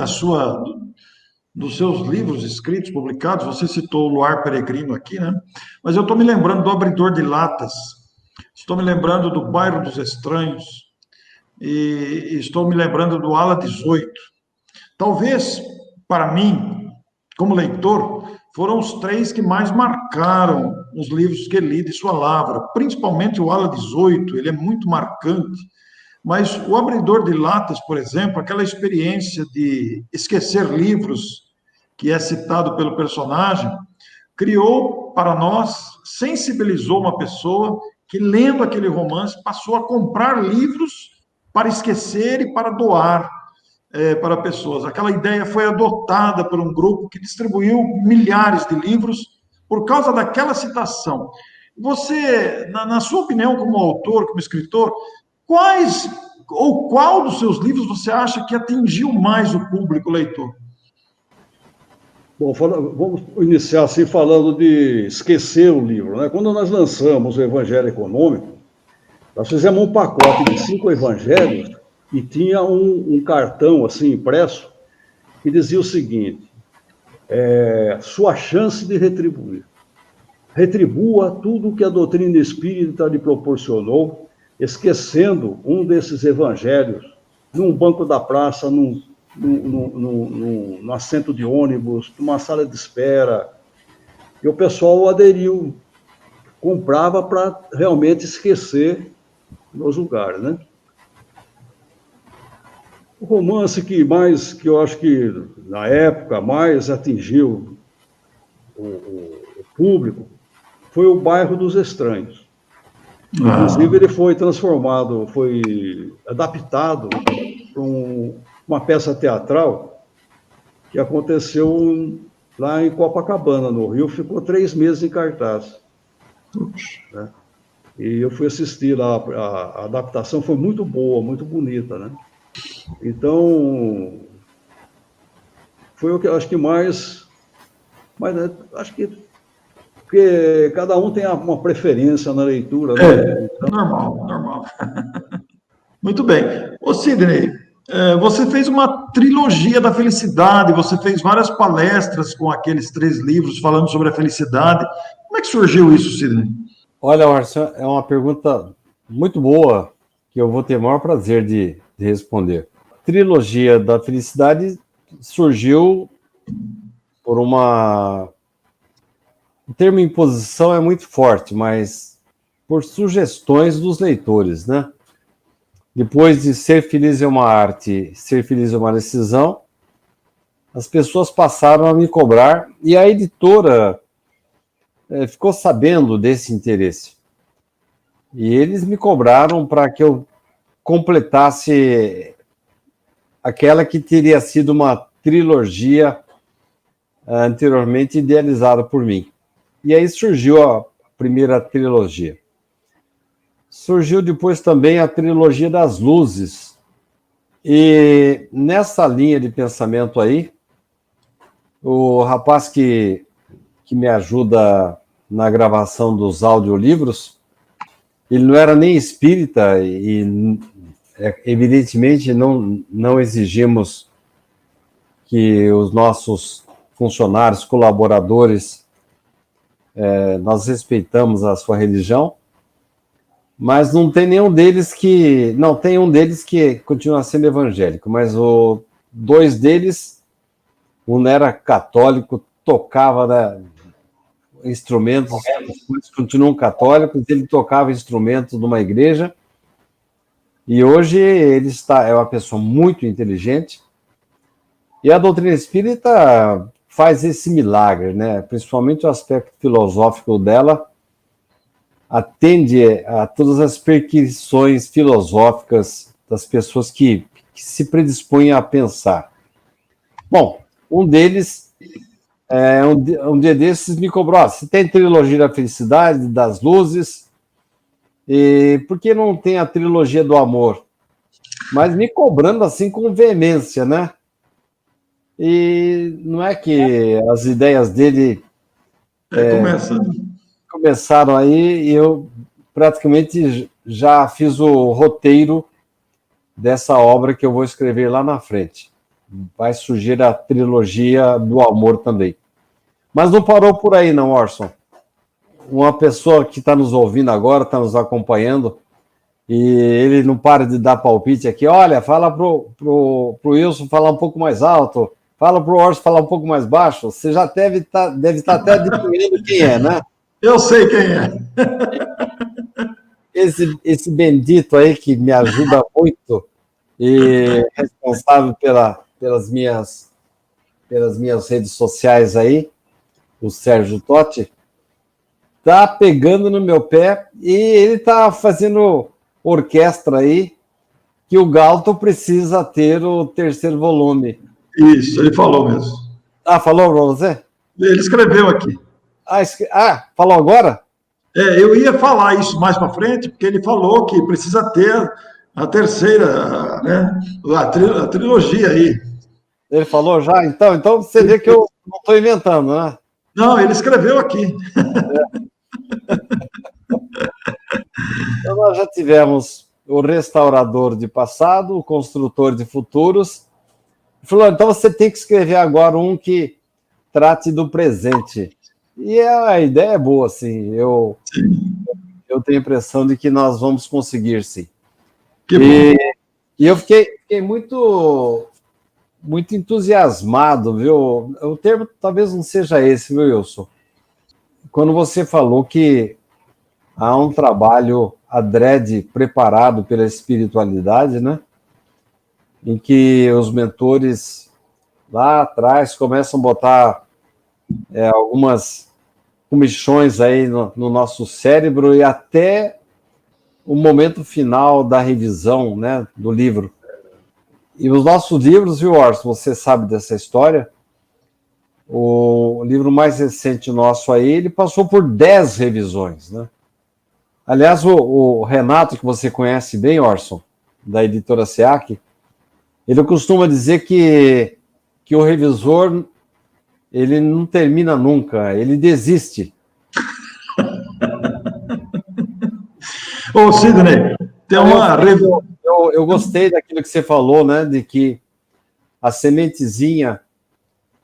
dos seus livros escritos, publicados. Você citou o Luar Peregrino aqui, né? Mas eu estou me lembrando do Abridor de Latas, estou me lembrando do Bairro dos Estranhos e estou me lembrando do Ala 18. Talvez, para mim, como leitor, foram os 3 que mais marcaram os livros que li de sua lavra, principalmente o Ala 18, ele é muito marcante, mas o Abridor de Latas, por exemplo, aquela experiência de esquecer livros, que é citado pelo personagem, criou para nós, sensibilizou uma pessoa que, lendo aquele romance, passou a comprar livros para esquecer e para doar para pessoas. Aquela ideia foi adotada por um grupo que distribuiu milhares de livros por causa daquela citação. Você, na sua opinião, como autor, como escritor, qual dos seus livros você acha que atingiu mais o público leitor? Bom, vamos iniciar assim falando de esquecer o livro, né? Quando nós lançamos o Evangelho Econômico, nós fizemos um pacote de 5 evangelhos e tinha um cartão assim impresso que dizia o seguinte: sua chance de retribuir. Retribua tudo o que a doutrina espírita lhe proporcionou, esquecendo um desses evangelhos num banco da praça, num assento de ônibus, numa sala de espera. E o pessoal aderiu, comprava para realmente esquecer nos lugares, né? O romance que eu acho que na época mais atingiu o público foi o Bairro dos Estranhos. Inclusive, ele foi transformado, foi adaptado para uma peça teatral que aconteceu lá em Copacabana, no Rio, ficou 3 meses em cartaz. Né? E eu fui assistir lá, a adaptação foi muito boa, muito bonita, né? Então, foi o que eu acho que mais... Mas acho que... Porque cada um tem uma preferência na leitura. Né? Então... Normal. Muito bem. Ô, Sidney, você fez uma trilogia da felicidade, você fez várias palestras com aqueles 3 livros falando sobre a felicidade. Como é que surgiu isso, Sidney? Olha, Marcelo, é uma pergunta muito boa que eu vou ter o maior prazer de responder. A trilogia da felicidade surgiu por o termo imposição é muito forte, mas por sugestões dos leitores, né? Depois de Ser Feliz é uma Arte, Ser Feliz é uma Decisão, as pessoas passaram a me cobrar e a editora ficou sabendo desse interesse. E eles me cobraram para que eu completasse aquela que teria sido uma trilogia anteriormente idealizada por mim. E aí surgiu a primeira trilogia. Surgiu depois também a trilogia das luzes. E nessa linha de pensamento aí, o rapaz que me ajuda na gravação dos audiolivros, ele não era nem espírita e evidentemente não exigimos que os nossos funcionários, colaboradores, nós respeitamos a sua religião, mas não tem nenhum deles que... Não, tem um deles que continua sendo evangélico, mas 2 deles, um era católico, tocava instrumentos, eles continuam católicos, ele tocava instrumentos numa igreja, E hoje é uma pessoa muito inteligente. E a doutrina espírita faz esse milagre, né? Principalmente o aspecto filosófico dela atende a todas as perquisições filosóficas das pessoas que se predispõem a pensar. Bom, um deles, um dia desses, me cobrou: você tem trilogia da felicidade, das luzes, e por que não tem a trilogia do amor? Mas me cobrando assim com veemência, né? E não é que as ideias dele começaram aí, e eu praticamente já fiz o roteiro dessa obra que eu vou escrever lá na frente. Vai surgir a trilogia do amor também. Mas não parou por aí, não, Orson. Uma pessoa que está nos ouvindo agora, está nos acompanhando, e ele não para de dar palpite aqui. Olha, fala pro Wilson falar um pouco mais alto, fala pro Orson falar um pouco mais baixo. Você já deve estar até adivinhando quem é, né? Eu sei quem é. Esse bendito aí que me ajuda muito e responsável pelas minhas redes sociais aí, o Sérgio Totti, tá pegando no meu pé e ele tá fazendo orquestra aí que o Galton precisa ter o terceiro volume. Isso, ele falou mesmo. Ah, falou para você? Ele escreveu aqui. Falou agora? Eu ia falar isso mais para frente, porque ele falou que precisa ter a terceira, né? A trilogia aí. Ele falou já? Então você vê que eu não estou inventando, né? Não, ele escreveu aqui. Então nós já tivemos o restaurador de passado, o construtor de futuros. Ele falou: então você tem que escrever agora um que trate do presente. E a ideia é boa, assim. Eu tenho a impressão de que nós vamos conseguir, sim. E eu fiquei muito entusiasmado, viu? O termo talvez não seja esse, viu, Wilson? Quando você falou que há um trabalho adrede preparado pela espiritualidade, né? Em que os mentores lá atrás começam a botar algumas comichões aí no nosso cérebro e até o momento final da revisão, né, do livro. E os nossos livros, viu, Orson, você sabe dessa história? O livro mais recente nosso aí, ele passou por 10 revisões, né? Aliás, o Renato, que você conhece bem, Orson, da editora SEAC, ele costuma dizer que o revisor, ele não termina nunca, ele desiste. Ô, Sidney, tem uma... Eu gostei daquilo que você falou, né, de que a sementezinha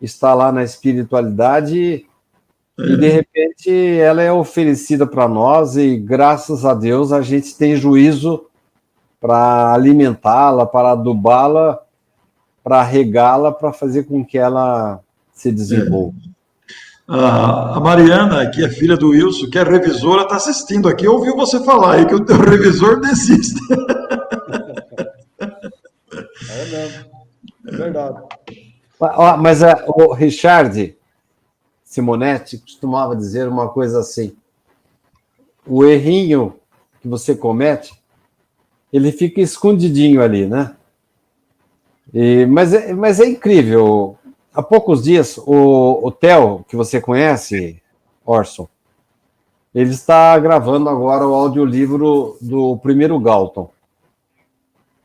está lá na espiritualidade e, de repente, ela é oferecida para nós e, graças a Deus, a gente tem juízo para alimentá-la, para adubá-la, para regá-la, para fazer com que ela se desenvolva. A Mariana, que é filha do Wilson, que é revisora, está assistindo aqui, ouviu você falar aí que o teu revisor desiste. É mesmo, é verdade. Mas o Richard Simonetti costumava dizer uma coisa assim: o errinho que você comete, ele fica escondidinho ali, né? Mas é incrível. Há poucos dias, o Theo, que você conhece, Orson, ele está gravando agora o audiolivro do primeiro Galton.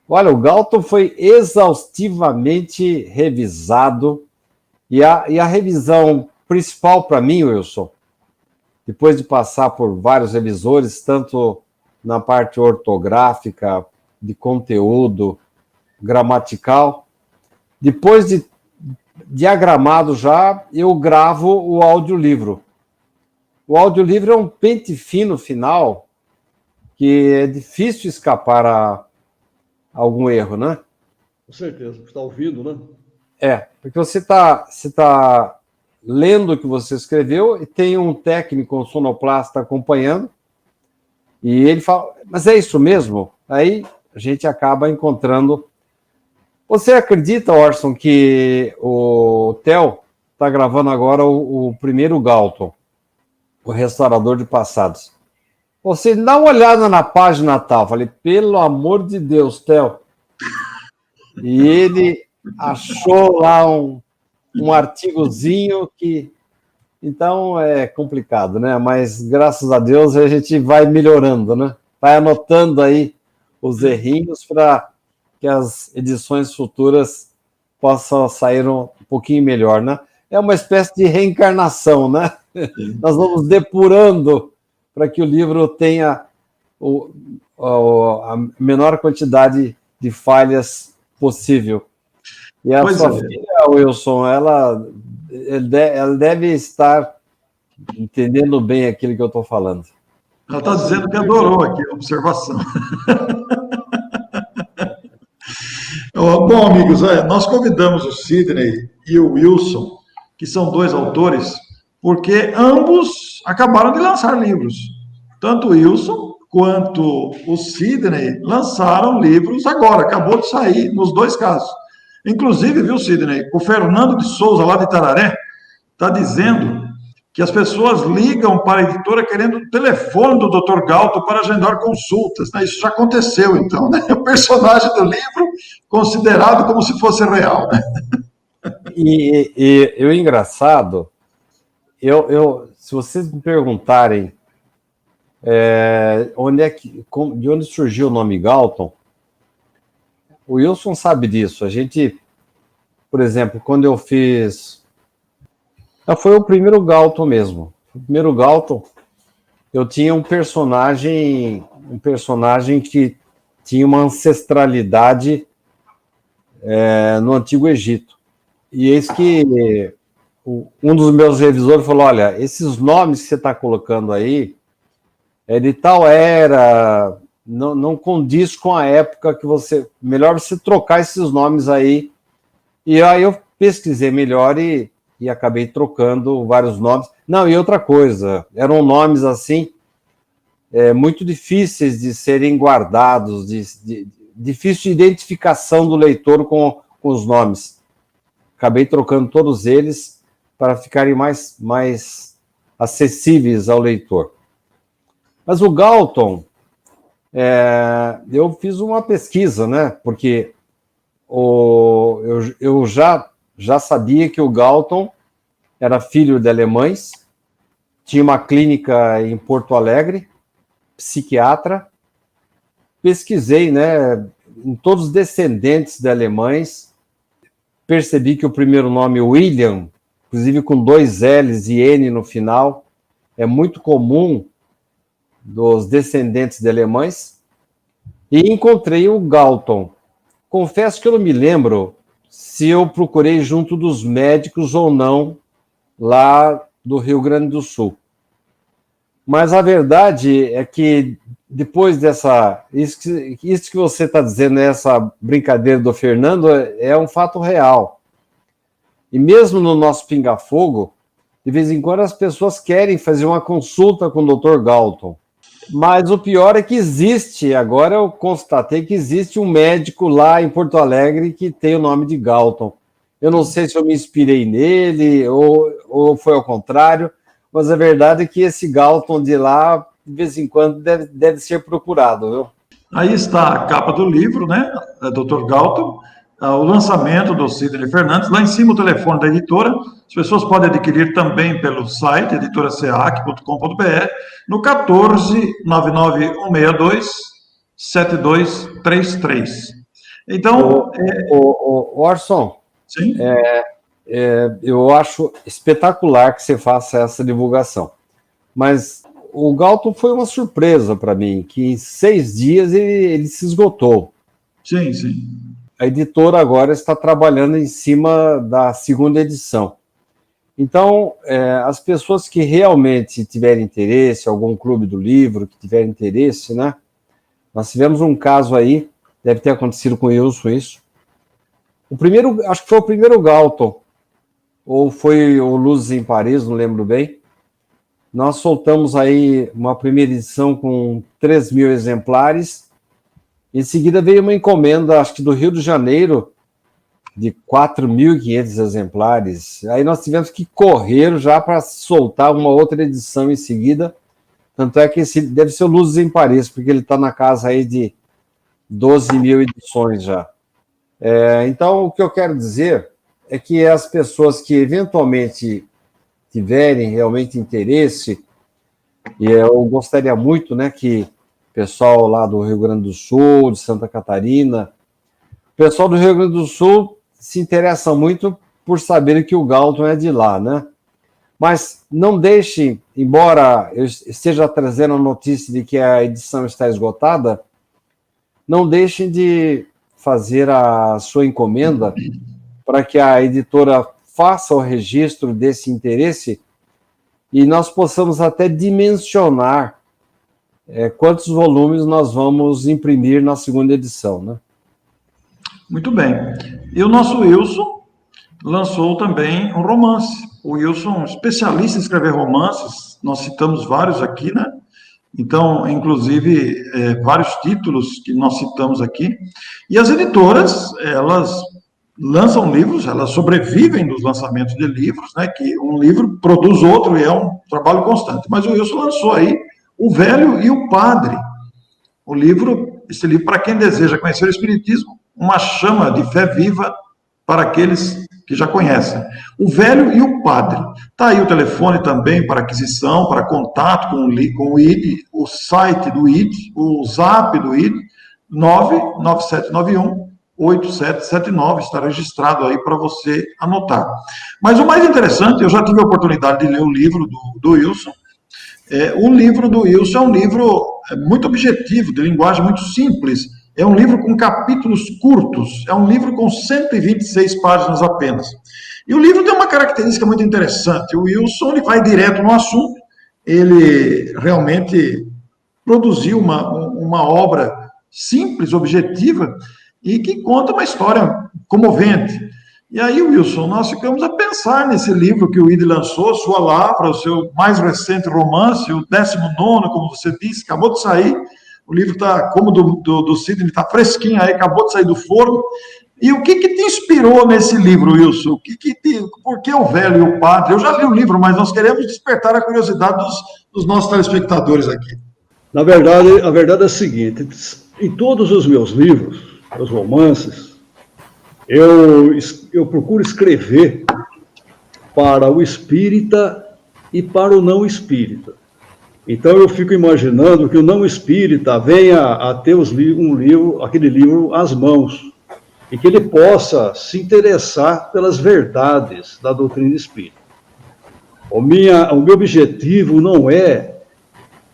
Olha, o Galton foi exaustivamente revisado, e a revisão principal para mim, Wilson, depois de passar por vários revisores, tanto na parte ortográfica, de conteúdo, gramatical, depois de diagramado já, eu gravo o audiolivro. O audiolivro é um pente fino final que é difícil escapar a algum erro, né? Com certeza, você está ouvindo, né? Porque você tá lendo o que você escreveu e tem um técnico, um sonoplasta acompanhando, e ele fala: mas é isso mesmo? Aí a gente acaba encontrando. Você acredita, Orson, que o Theo está gravando agora o primeiro Galton, o Restaurador de Passados? Você dá uma olhada na página tal, falei, pelo amor de Deus, Theo. E ele achou lá um artigozinho que... Então é complicado, né? Mas graças a Deus a gente vai melhorando, né? Vai anotando aí os errinhos para que as edições futuras possam sair um pouquinho melhor, né? É uma espécie de reencarnação, né? Nós vamos depurando para que o livro tenha a menor quantidade de falhas possível. E a sua filha, Wilson, ela deve estar entendendo bem aquilo que eu estou falando. Ela está dizendo que adorou aqui a observação. Bom, amigos, nós convidamos o Sidney e o Wilson, que são dois autores, porque ambos acabaram de lançar livros. Tanto o Wilson quanto o Sidney lançaram livros agora, acabou de sair nos dois casos. Inclusive, viu, Sidney, o Fernando de Souza, lá de Itararé, está dizendo que as pessoas ligam para a editora querendo o telefone do Dr. Galton para agendar consultas. Né? Isso já aconteceu, então. Né? O personagem do livro considerado como se fosse real. Né? E o engraçado, se vocês me perguntarem de onde surgiu o nome Galton, o Wilson sabe disso. A gente, por exemplo, quando eu fiz... Foi o primeiro Galton mesmo. O primeiro Galton, eu tinha um personagem que tinha uma ancestralidade no Antigo Egito. E eis que um dos meus revisores falou, olha, esses nomes que você está colocando aí, é de tal era, não condiz com a época que você... Melhor você trocar esses nomes aí. E aí eu pesquisei melhor e acabei trocando vários nomes. Não, e outra coisa, eram nomes assim, muito difíceis de serem guardados, difícil de identificação do leitor com os nomes. Acabei trocando todos eles para ficarem mais acessíveis ao leitor. Mas o Galton, eu fiz uma pesquisa, né? Porque eu já sabia que o Galton era filho de alemães, tinha uma clínica em Porto Alegre, psiquiatra. Pesquisei, né, em todos os descendentes de alemães, percebi que o primeiro nome, William, inclusive com 2 L's e N no final, é muito comum dos descendentes de alemães, e encontrei o Galton. Confesso que eu não me lembro se eu procurei junto dos médicos ou não, lá do Rio Grande do Sul. Mas a verdade é que depois isso que você está dizendo, essa brincadeira do Fernando, é um fato real. E mesmo no nosso Pinga Fogo, de vez em quando as pessoas querem fazer uma consulta com o Dr. Galton. Mas o pior é que agora eu constatei que existe um médico lá em Porto Alegre que tem o nome de Galton. Eu não sei se eu me inspirei nele ou foi ao contrário, mas a verdade é que esse Galton de lá, de vez em quando, deve ser procurado, viu? Aí está a capa do livro, né, Dr. Galton, o lançamento do Sidney Fernandes, lá em cima o telefone da editora, as pessoas podem adquirir também pelo site editoraceac.com.br, no 14162-7233. Então... Orson, sim? Eu acho espetacular que você faça essa divulgação, mas o Galton foi uma surpresa para mim, que em 6 dias ele se esgotou. Sim, sim. A editora agora está trabalhando em cima da 2ª edição. Então, as pessoas que realmente tiverem interesse, algum clube do livro que tiver interesse, né? Nós tivemos um caso aí, deve ter acontecido com o Wilson isso. Acho que foi o primeiro Galton, ou foi o Luzes em Paris, não lembro bem. Nós soltamos aí uma primeira edição com 3.000 exemplares, Em seguida veio uma encomenda, acho que do Rio de Janeiro, de 4.500 exemplares. Aí nós tivemos que correr já para soltar uma outra edição em seguida. Tanto é que esse deve ser o Luzes em Paris, porque ele está na casa aí de 12 mil edições já. Então, o que eu quero dizer é que as pessoas que eventualmente tiverem realmente interesse, e eu gostaria muito, né, que o pessoal lá do Rio Grande do Sul, de Santa Catarina, o pessoal do Rio Grande do Sul se interessa muito por saber que o Galton é de lá, né? Mas não deixem, embora eu esteja trazendo a notícia de que a edição está esgotada, não deixem de fazer a sua encomenda para que a editora faça o registro desse interesse e nós possamos até dimensionar quantos volumes nós vamos imprimir na segunda edição, né? Muito bem. E o nosso Wilson lançou também um romance. O Wilson, especialista em escrever romances, nós citamos vários aqui, né? Então, inclusive, vários títulos que nós citamos aqui. E as editoras, elas lançam livros, elas sobrevivem dos lançamentos de livros, né? Que um livro produz outro e é um trabalho constante. Mas o Wilson lançou aí O Velho e o Padre. Esse livro, para quem deseja conhecer o Espiritismo, uma chama de fé viva para aqueles que já conhecem. O Velho e o Padre. Está aí o telefone também para aquisição, para contato com o ID, o site do ID, o zap do ID, 99791-8779, está registrado aí para você anotar. Mas o mais interessante, eu já tive a oportunidade de ler o livro do Wilson. O livro do Wilson é um livro muito objetivo, de linguagem muito simples. É um livro com capítulos curtos, é um livro com 126 páginas apenas. E o livro tem uma característica muito interessante. O Wilson ele vai direto no assunto, ele realmente produziu uma obra simples, objetiva, e que conta uma história comovente. E aí, Wilson, nós ficamos a pensar nesse livro que o ID lançou, Sua Lavra, o seu mais recente romance, o 19º, como você disse, acabou de sair. O livro está, como do Sidney, está fresquinho aí, acabou de sair do forno. E o que te inspirou nesse livro, Wilson? Por que O Velho e o Padre? Eu já li o livro, mas nós queremos despertar a curiosidade dos nossos telespectadores aqui. Na verdade, a verdade é a seguinte: em todos os meus livros, os romances, eu procuro escrever para o espírita e para o não espírita. Então eu fico imaginando que o não espírita venha a ter aquele livro às mãos, e que ele possa se interessar pelas verdades da doutrina espírita. O meu objetivo não é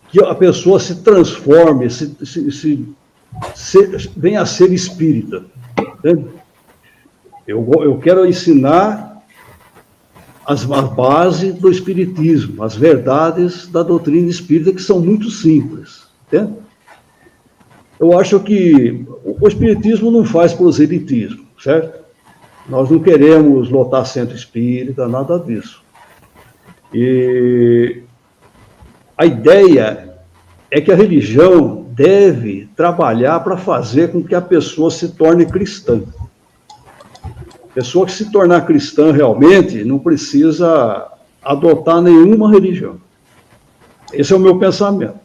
que a pessoa se transforme, venha a ser espírita. Entende? Eu quero ensinar a base do espiritismo, as verdades da doutrina espírita, que são muito simples. Entende? Eu acho que o espiritismo não faz proselitismo, certo? Nós não queremos lotar centro espírita, nada disso. E a ideia é que a religião deve trabalhar para fazer com que a pessoa se torne cristã. A pessoa que se tornar cristã realmente não precisa adotar nenhuma religião. Esse é o meu pensamento.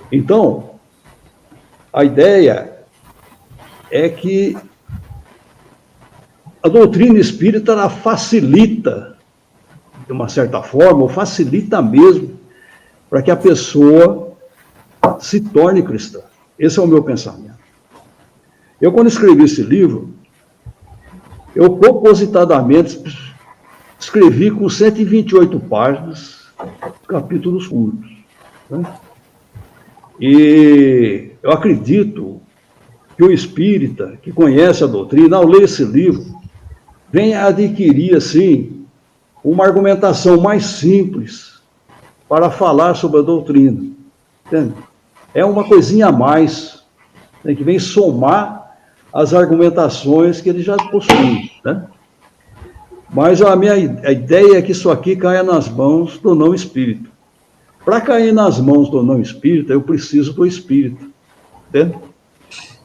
Então, a ideia é que a doutrina espírita ela facilita, de uma certa forma, ou facilita mesmo, para que a pessoa se torne cristã. Esse é o meu pensamento. Eu, quando escrevi esse livro, eu propositadamente escrevi com 128 páginas, capítulos curtos. Né? E eu acredito que o espírita que conhece a doutrina, ao ler esse livro, venha adquirir, assim, uma argumentação mais simples para falar sobre a doutrina. Entende? É uma coisinha a mais, né, que vem somar as argumentações que ele já possui, né? Mas a ideia é que isso aqui caia nas mãos do não espírito. Para cair nas mãos do não espírita, eu preciso do espírito. Entende?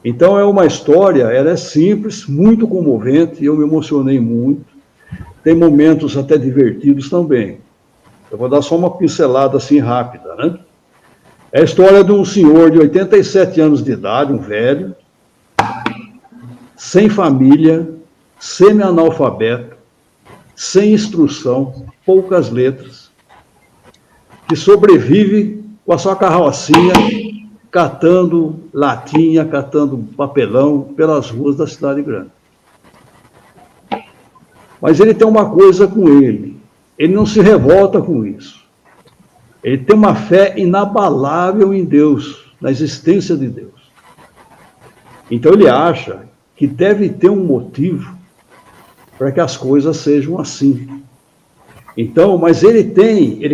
Então é uma história, ela é simples, muito comovente, eu me emocionei muito. Tem momentos até divertidos também. Eu vou dar só uma pincelada assim rápida, né? É a história de um senhor de 87 anos de idade, um velho, sem família, semi-analfabeto, sem instrução, poucas letras, que sobrevive com a sua carrocinha, catando latinha, catando papelão pelas ruas da cidade grande. Mas ele tem uma coisa com ele não se revolta com isso. Ele tem uma fé inabalável em Deus, na existência de Deus. Então ele acha que deve ter um motivo para que as coisas sejam assim. Então, mas ele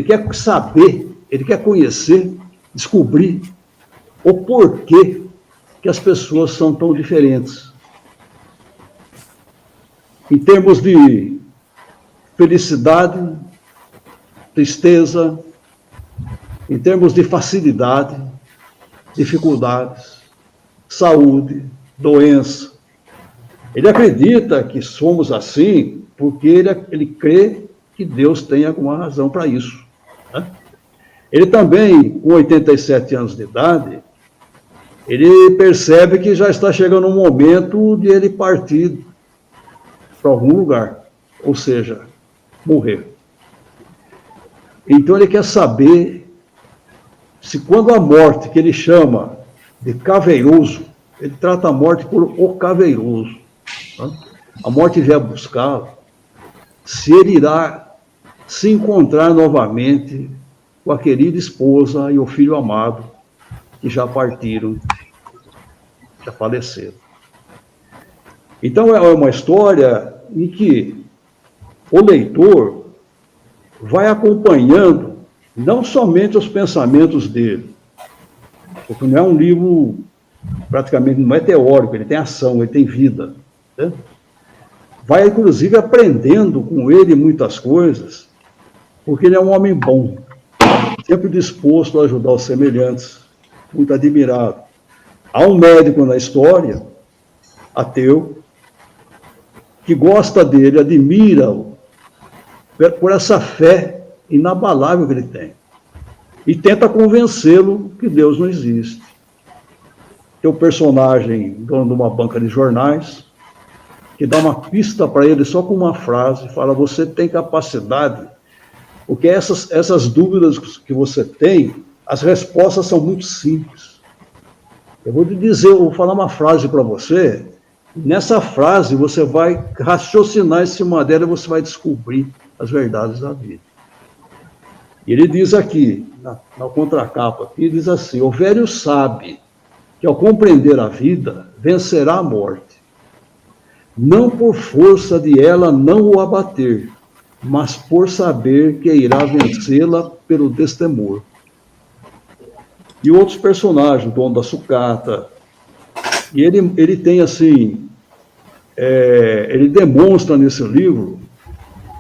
quer saber, ele quer conhecer, descobrir o porquê que as pessoas são tão diferentes. Em termos de felicidade, tristeza, em termos de facilidade, dificuldades, saúde, doença. Ele acredita que somos assim porque ele crê que Deus tem alguma razão para isso, né? Ele também, com 87 anos de idade, ele percebe que já está chegando um momento de ele partir para algum lugar, ou seja, morrer. Então ele quer saber se quando a morte, que ele chama de caveiroso, ele trata a morte por o caveiroso, né? A morte vier buscá-lo, se ele irá se encontrar novamente com a querida esposa e o filho amado, que já partiram, já faleceram. Então é uma história em que o leitor vai acompanhando não somente os pensamentos dele, porque não é um livro, praticamente não é teórico, ele tem ação, ele tem vida, né? Vai inclusive aprendendo com ele muitas coisas, porque ele é um homem bom, sempre disposto a ajudar os semelhantes, muito admirado. Há um médico na história, ateu, que gosta dele, admira-o por essa fé inabalável que ele tem. E tenta convencê-lo que Deus não existe. Tem um personagem, dono de uma banca de jornais, que dá uma pista para ele só com uma frase, fala: você tem capacidade, porque essas dúvidas que você tem, as respostas são muito simples. Eu vou falar uma frase para você. Nessa frase, você vai raciocinar em cima dela e você vai descobrir as verdades da vida. E ele diz aqui, na contracapa, aqui, diz assim: o velho sabe que ao compreender a vida, vencerá a morte. Não por força de ela não o abater, mas por saber que irá vencê-la pelo destemor. E outros personagens, o dono da sucata, e ele tem assim, ele demonstra nesse livro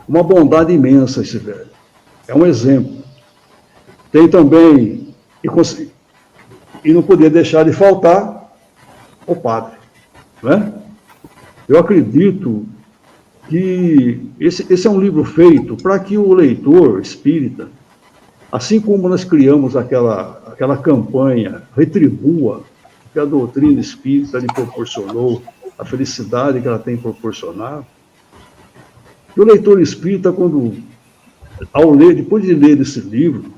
uma bondade imensa, esse velho. É um exemplo. Tem também, e não podia deixar de faltar, o padre, né? Eu acredito que esse é um livro feito para que o leitor espírita, assim como nós criamos aquela campanha, retribua que a doutrina espírita lhe proporcionou, a felicidade que ela tem proporcionado, que o leitor espírita, ao ler, depois de ler esse livro,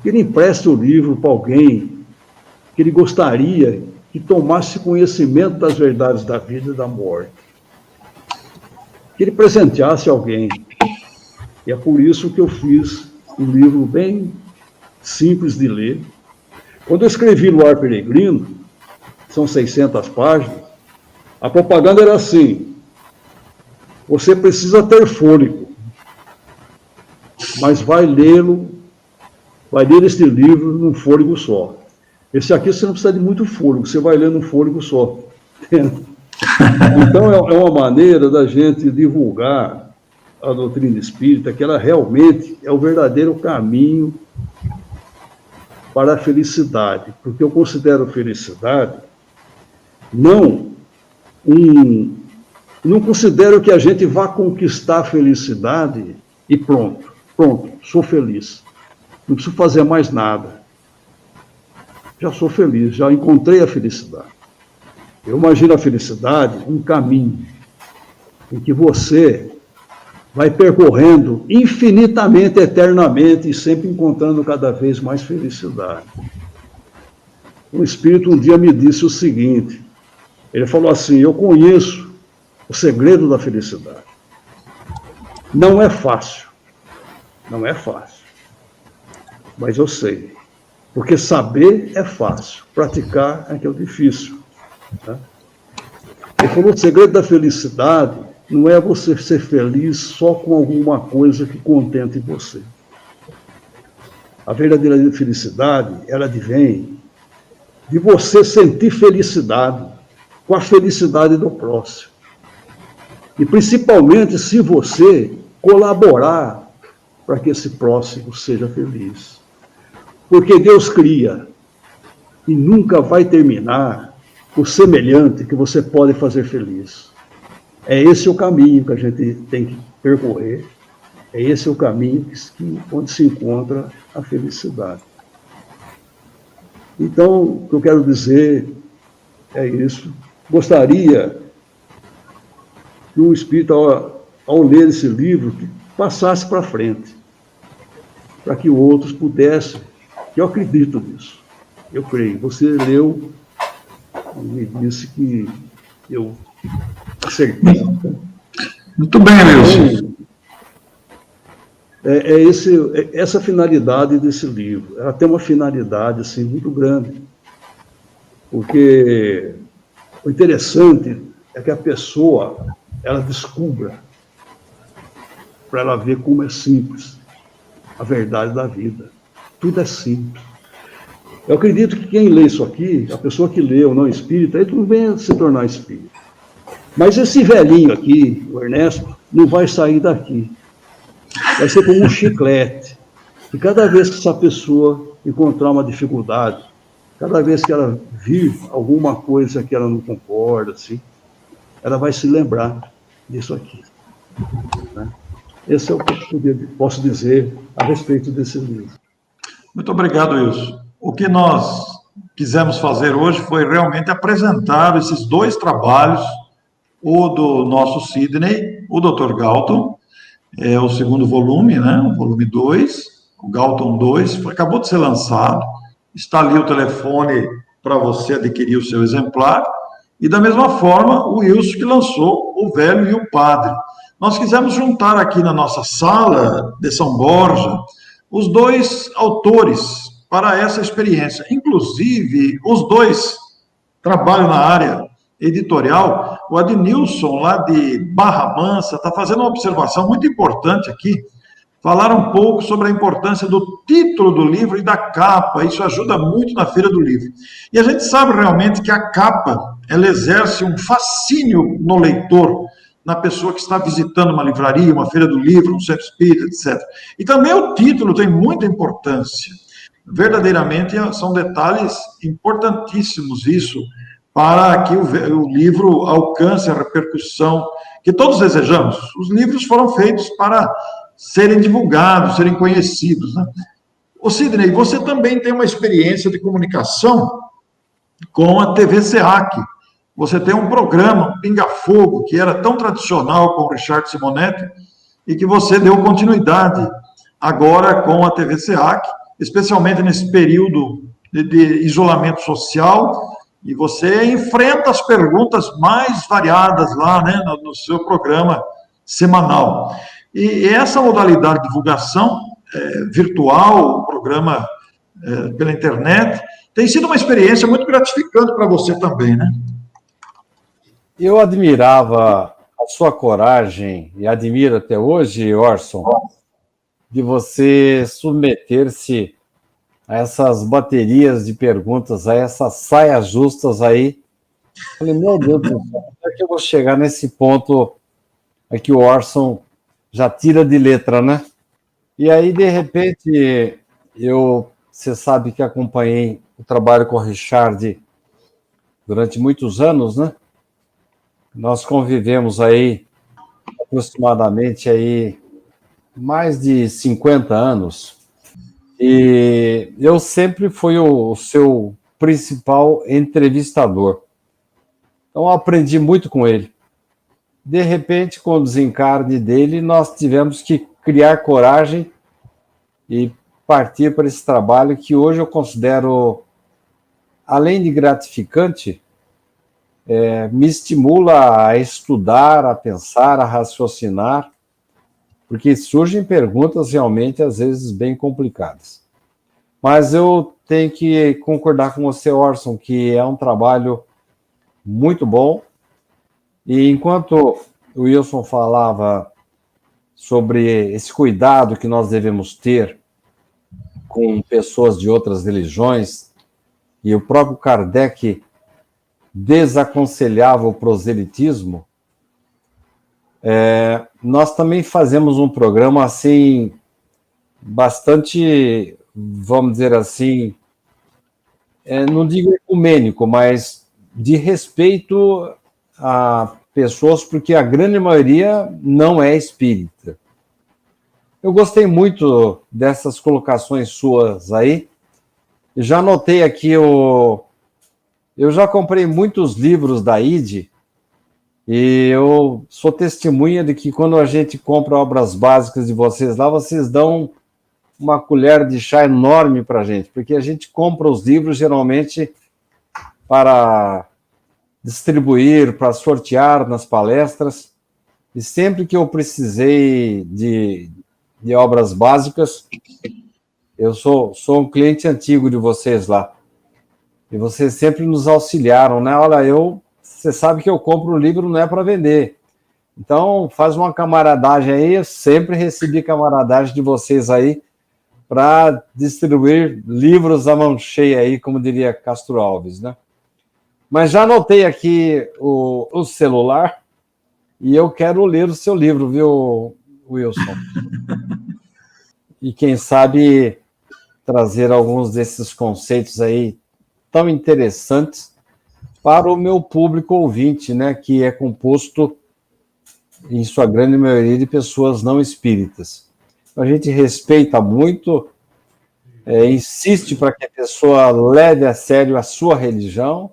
que ele empreste o livro para alguém que ele gostaria que tomasse conhecimento das verdades da vida e da morte. Que ele presenteasse alguém. E é por isso que eu fiz um livro bem simples de ler. Quando eu escrevi Luar Peregrino, são 600 páginas, a propaganda era assim: você precisa ter fôlego, mas vai ler este livro num fôlego só. Esse aqui você não precisa de muito fôlego, você vai ler num fôlego só. Então é uma maneira da gente divulgar a doutrina espírita, que ela realmente é o verdadeiro caminho para a felicidade, porque eu considero felicidade não considero que a gente vá conquistar a felicidade e pronto, sou feliz. Não preciso fazer mais nada. Já sou feliz, já encontrei a felicidade. Eu imagino a felicidade um caminho em que você vai percorrendo infinitamente, eternamente e sempre encontrando cada vez mais felicidade. Um espírito um dia me disse o seguinte, ele falou assim, eu conheço o segredo da felicidade. Não é fácil, mas eu sei. Porque saber é fácil, praticar é que é o difícil. Né? Ele falou, o segredo da felicidade não é você ser feliz só com alguma coisa que contente você. A verdadeira felicidade, ela advém de você sentir felicidade com a felicidade do próximo. E principalmente se você colaborar para que esse próximo seja feliz. Porque Deus cria e nunca vai terminar o semelhante que você pode fazer feliz. É esse o caminho que a gente tem que percorrer, é esse o caminho onde se encontra a felicidade. Então, o que eu quero dizer é isso. Gostaria que o espírito, ao ler esse livro, passasse para frente, para que outros pudessem. Eu acredito nisso, eu creio. Você leu e me disse que eu acertei. Muito bem, Nilson. Essa finalidade desse livro. Ela tem uma finalidade assim, muito grande, porque o interessante é que a pessoa ela descubra, para ela ver como é simples a verdade da vida. Tudo é simples. Eu acredito que quem lê isso aqui, a pessoa que lê o não espírita, ele não vem se tornar espírita. Mas esse velhinho aqui, o Ernesto, não vai sair daqui. Vai ser como um chiclete. E cada vez que essa pessoa encontrar uma dificuldade, cada vez que ela vir alguma coisa que ela não concorda, assim, ela vai se lembrar disso aqui. Né? Esse é o que eu posso dizer a respeito desse livro. Muito obrigado, Wilson. O que nós quisemos fazer hoje foi realmente apresentar esses dois trabalhos, o do nosso Sidney, o Dr. Galton, é o segundo volume, né? O volume 2, o Galton 2, acabou de ser lançado, está ali o telefone para você adquirir o seu exemplar, e da mesma forma o Wilson que lançou O Velho e o Padre. Nós quisemos juntar aqui na nossa sala de São Borja os dois autores para essa experiência. Inclusive, os dois trabalham na área editorial. O Adnilson, lá de Barra Mansa, está fazendo uma observação muito importante aqui. Falaram um pouco sobre a importância do título do livro e da capa. Isso ajuda muito na Feira do Livro. E a gente sabe realmente que a capa, ela exerce um fascínio no leitor, na pessoa que está visitando uma livraria, uma feira do livro, um centro espírita, etc. E também o título tem muita importância. Verdadeiramente são detalhes importantíssimos isso, para que o livro alcance a repercussão que todos desejamos. Os livros foram feitos para serem divulgados, serem conhecidos. Né? Ô Sidney, você também tem uma experiência de comunicação com a TV SEAC. Você tem um programa, Pinga Fogo, que era tão tradicional com o Richard Simonetti, e que você deu continuidade agora com a TV SEAC, especialmente nesse período de isolamento social, e você enfrenta as perguntas mais variadas lá, né, no seu programa semanal. E essa modalidade de divulgação virtual, o programa pela internet, tem sido uma experiência muito gratificante para você também, né? Eu admirava a sua coragem, e admiro até hoje, Orson, de você submeter-se a essas baterias de perguntas, a essas saias justas aí. Falei, meu Deus do céu, como é que eu vou chegar nesse ponto que o Orson já tira de letra, né? E aí, de repente, eu você sabe que acompanhei o trabalho com o Richard durante muitos anos, né? Nós convivemos aí aproximadamente aí mais de 50 anos. E eu sempre fui o seu principal entrevistador. Então, eu aprendi muito com ele. De repente, com o desencarne dele, nós tivemos que criar coragem e partir para esse trabalho que hoje eu considero, além de gratificante, me estimula a estudar, a pensar, a raciocinar, porque surgem perguntas realmente, às vezes, bem complicadas. Mas eu tenho que concordar com você, Orson, que é um trabalho muito bom. E enquanto o Wilson falava sobre esse cuidado que nós devemos ter com pessoas de outras religiões, e o próprio Kardec desaconselhava o proselitismo, nós também fazemos um programa assim, bastante, vamos dizer assim, não digo ecumênico, mas de respeito a pessoas, porque a grande maioria não é espírita. Eu gostei muito dessas colocações suas aí. Já anotei aqui eu já comprei muitos livros da IDE e eu sou testemunha de que quando a gente compra obras básicas de vocês lá, vocês dão uma colher de chá enorme para a gente, porque a gente compra os livros geralmente para distribuir, para sortear nas palestras, e sempre que eu precisei de obras básicas, eu sou um cliente antigo de vocês lá, e vocês sempre nos auxiliaram, né? Olha, você sabe que eu compro o livro não é para vender, então faz uma camaradagem aí, eu sempre recebi camaradagem de vocês aí, para distribuir livros à mão cheia aí, como diria Castro Alves, né? Mas já anotei aqui o celular e eu quero ler o seu livro, viu, Wilson? E quem sabe trazer alguns desses conceitos aí tão interessantes para o meu público ouvinte, né, que é composto, em sua grande maioria, de pessoas não espíritas. A gente respeita muito, insiste para que a pessoa leve a sério a sua religião,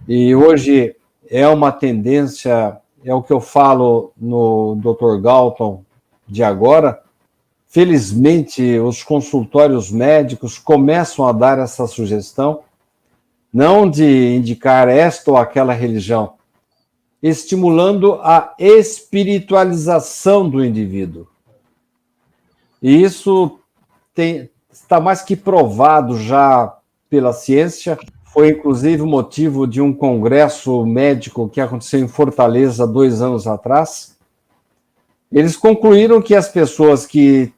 e hoje é uma tendência, é o que eu falo no Dr. Galton de agora, felizmente os consultórios médicos começam a dar essa sugestão, não de indicar esta ou aquela religião, estimulando a espiritualização do indivíduo. E isso está mais que provado já pela ciência. Foi, inclusive, o motivo de um congresso médico que aconteceu em Fortaleza 2 anos atrás. Eles concluíram que as pessoas que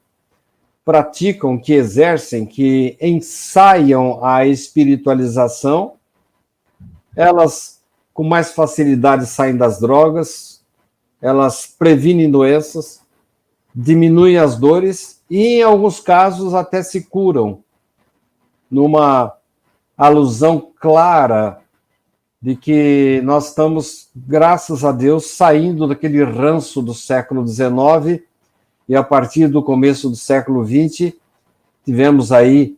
praticam, que exercem, que ensaiam a espiritualização, elas com mais facilidade saem das drogas, elas previnem doenças, diminuem as dores e, em alguns casos, até se curam, numa alusão clara de que nós estamos, graças a Deus, saindo daquele ranço do século XIX e, a partir do começo do século XX, tivemos aí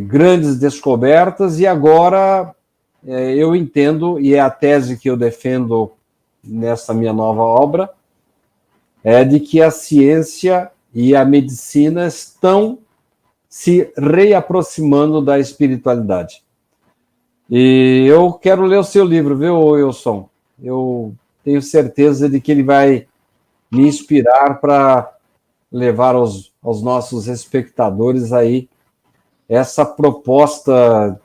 grandes descobertas e agora eu entendo, e é a tese que eu defendo nessa minha nova obra, é de que a ciência e a medicina estão se reaproximando da espiritualidade. E eu quero ler o seu livro, viu, Wilson? Eu tenho certeza de que ele vai me inspirar para levar aos nossos espectadores aí essa proposta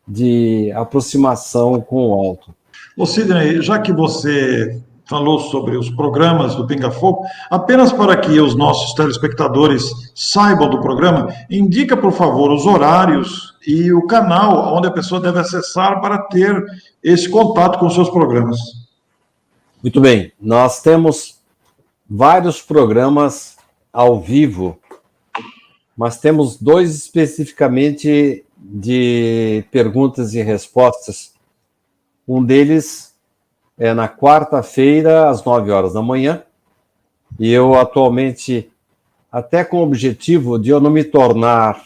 de aproximação com o alto. Ô, Sidney, já que você falou sobre os programas do Pinga Fogo, apenas para que os nossos telespectadores saibam do programa, indica, por favor, os horários e o canal onde a pessoa deve acessar para ter esse contato com os seus programas. Muito bem, nós temos vários programas ao vivo mas temos dois especificamente de perguntas e respostas. Um deles é na quarta-feira, às 9 horas da manhã, e eu atualmente, até com o objetivo de eu não me tornar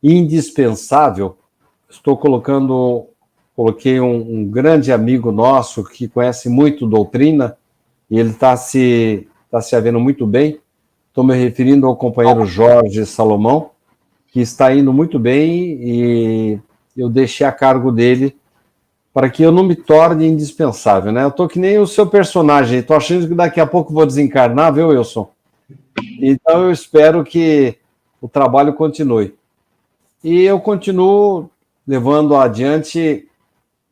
indispensável, coloquei um grande amigo nosso que conhece muito doutrina, e ele está se havendo muito bem. Estou me referindo ao companheiro Jorge Salomão, que está indo muito bem, e eu deixei a cargo dele para que eu não me torne indispensável, né? Eu estou que nem o seu personagem, estou achando que daqui a pouco vou desencarnar, viu, Wilson? Então eu espero que o trabalho continue. E eu continuo levando adiante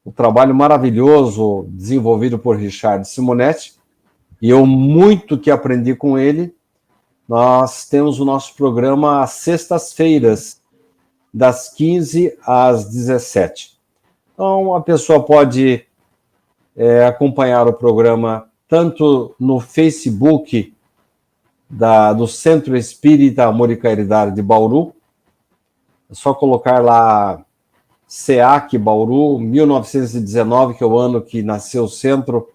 o trabalho maravilhoso desenvolvido por Richard Simonetti, e eu muito que aprendi com ele. Nós temos o nosso programa às sextas-feiras, das 15 às 17. Então, a pessoa pode acompanhar o programa tanto no Facebook do Centro Espírita Amor e Caridade de Bauru. É só colocar lá SEAC Bauru, 1919, que é o ano que nasceu o centro.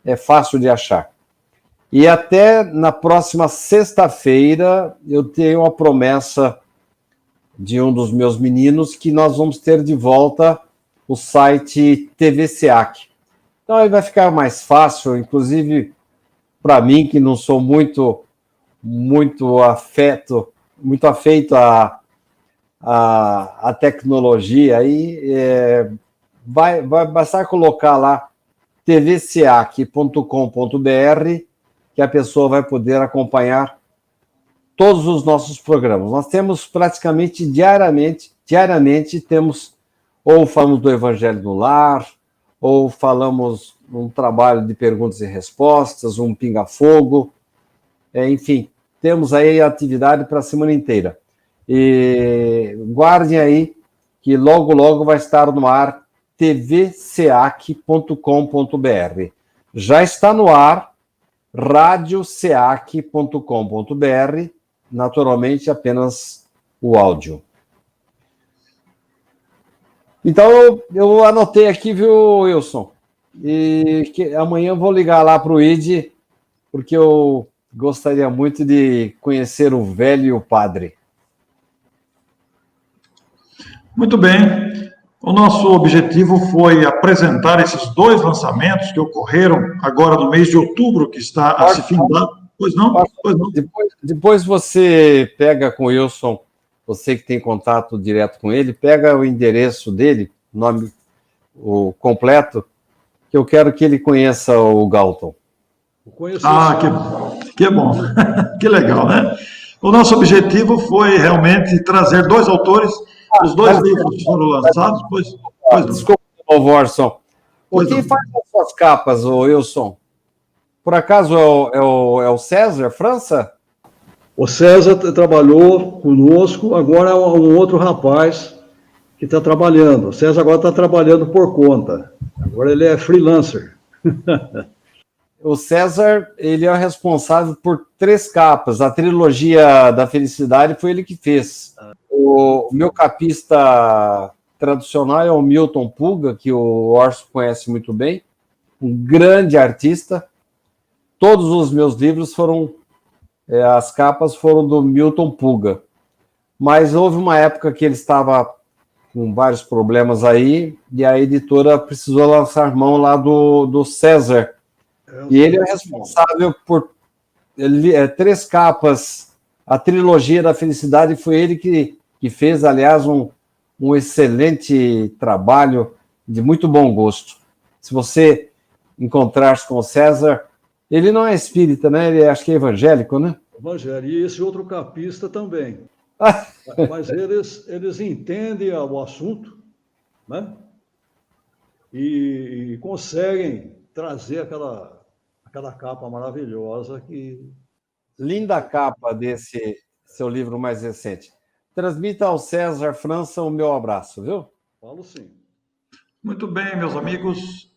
É fácil de achar. E até na próxima sexta-feira eu tenho a promessa de um dos meus meninos que nós vamos ter de volta o site TV SEAC. Então aí vai ficar mais fácil, inclusive para mim, que não sou muito afeito à tecnologia, aí vai bastar colocar lá tvseac.com.br, que a pessoa vai poder acompanhar todos os nossos programas. Nós temos praticamente diariamente temos, ou falamos do Evangelho no Lar, ou falamos um trabalho de perguntas e respostas, um pinga-fogo, enfim, temos aí atividade para a semana inteira. E guardem aí que logo vai estar no ar tvseac.com.br. Já está no ar radioseac.com.br, naturalmente apenas o áudio. Então, eu anotei aqui, viu, Wilson? E que amanhã eu vou ligar lá para o ID, porque eu gostaria muito de conhecer o velho padre. Muito bem. O nosso objetivo foi apresentar esses dois lançamentos que ocorreram agora no mês de outubro, que está a se findar. Pois não? Pois não. Depois você pega com o Wilson, você que tem contato direto com ele, pega o endereço dele, o completo, que eu quero que ele conheça o Galton. Que bom. Que legal, né? O nosso objetivo foi realmente trazer dois autores. Os dois livros foram lançados, pois desculpa, Orson. Quem faz as suas capas, o Wilson? Por acaso é o César, França? O César trabalhou conosco, agora é um outro rapaz que está trabalhando. O César agora está trabalhando por conta. Agora ele é freelancer. O César, ele é o responsável por 3 capas. A trilogia da felicidade foi ele que fez. O meu capista tradicional é o Milton Puga, que o Orson conhece muito bem, um grande artista. Todos os meus livros as capas foram do Milton Puga. Mas houve uma época que ele estava com vários problemas aí, e a editora precisou lançar mão lá do César. E ele é responsável por 3 capas. A trilogia da felicidade foi ele que fez, aliás, um excelente trabalho de muito bom gosto. Se você encontrar-se com o César, ele não é espírita, né? Ele acho que é evangélico, né? Evangelho. E esse outro capista também. Mas eles entendem o assunto, né? E conseguem trazer aquela capa maravilhosa que... Linda capa desse seu livro mais recente. Transmita ao César França o meu abraço, viu? Falo sim. Muito bem, meus amigos.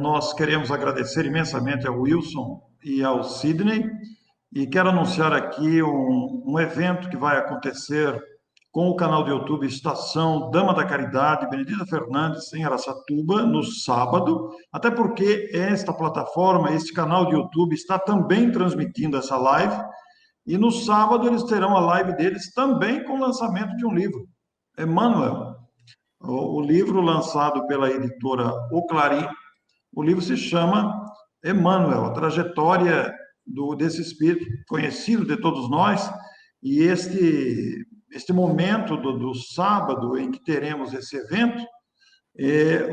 Nós queremos agradecer imensamente ao Wilson e ao Sidney. e quero anunciar aqui um evento que vai acontecer com o canal do YouTube Estação Dama da Caridade, Benedita Fernandes, em Araçatuba, no sábado, até porque esta plataforma, este canal de YouTube está também transmitindo essa live, e no sábado eles terão a live deles também com o lançamento de um livro, Emmanuel, o livro lançado pela editora O Clarim. O livro se chama Emmanuel, a trajetória desse espírito conhecido de todos nós, e este momento do sábado em que teremos esse evento,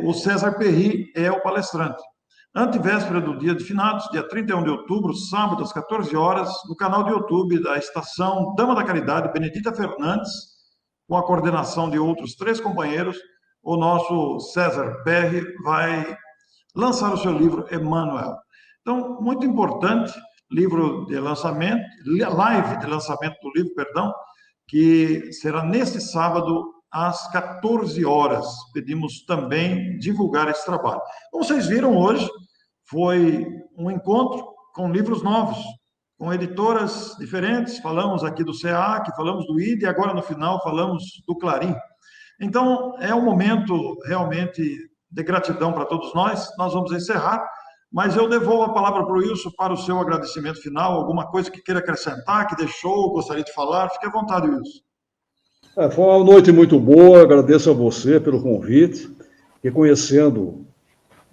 o César Perry é o palestrante. Antevéspera do dia de finados, dia 31 de outubro, sábado, às 14 horas, no canal do YouTube da Estação Dama da Caridade, Benedita Fernandes, com a coordenação de outros 3 companheiros, o nosso César Perry vai lançar o seu livro Emmanuel. Então, muito importante, livro de lançamento, live de lançamento do livro, perdão, que será neste sábado, às 14 horas. Pedimos também divulgar esse trabalho. Como vocês viram hoje, foi um encontro com livros novos, com editoras diferentes. Falamos aqui do SEAC, falamos do ID, e agora no final falamos do Clarim. Então, é um momento realmente de gratidão para todos nós. Nós vamos encerrar, mas eu devolvo a palavra para o Wilson para o seu agradecimento final, alguma coisa que queira acrescentar, que deixou, gostaria de falar. Fique à vontade, Wilson. Foi uma noite muito boa, agradeço a você pelo convite, e conhecendo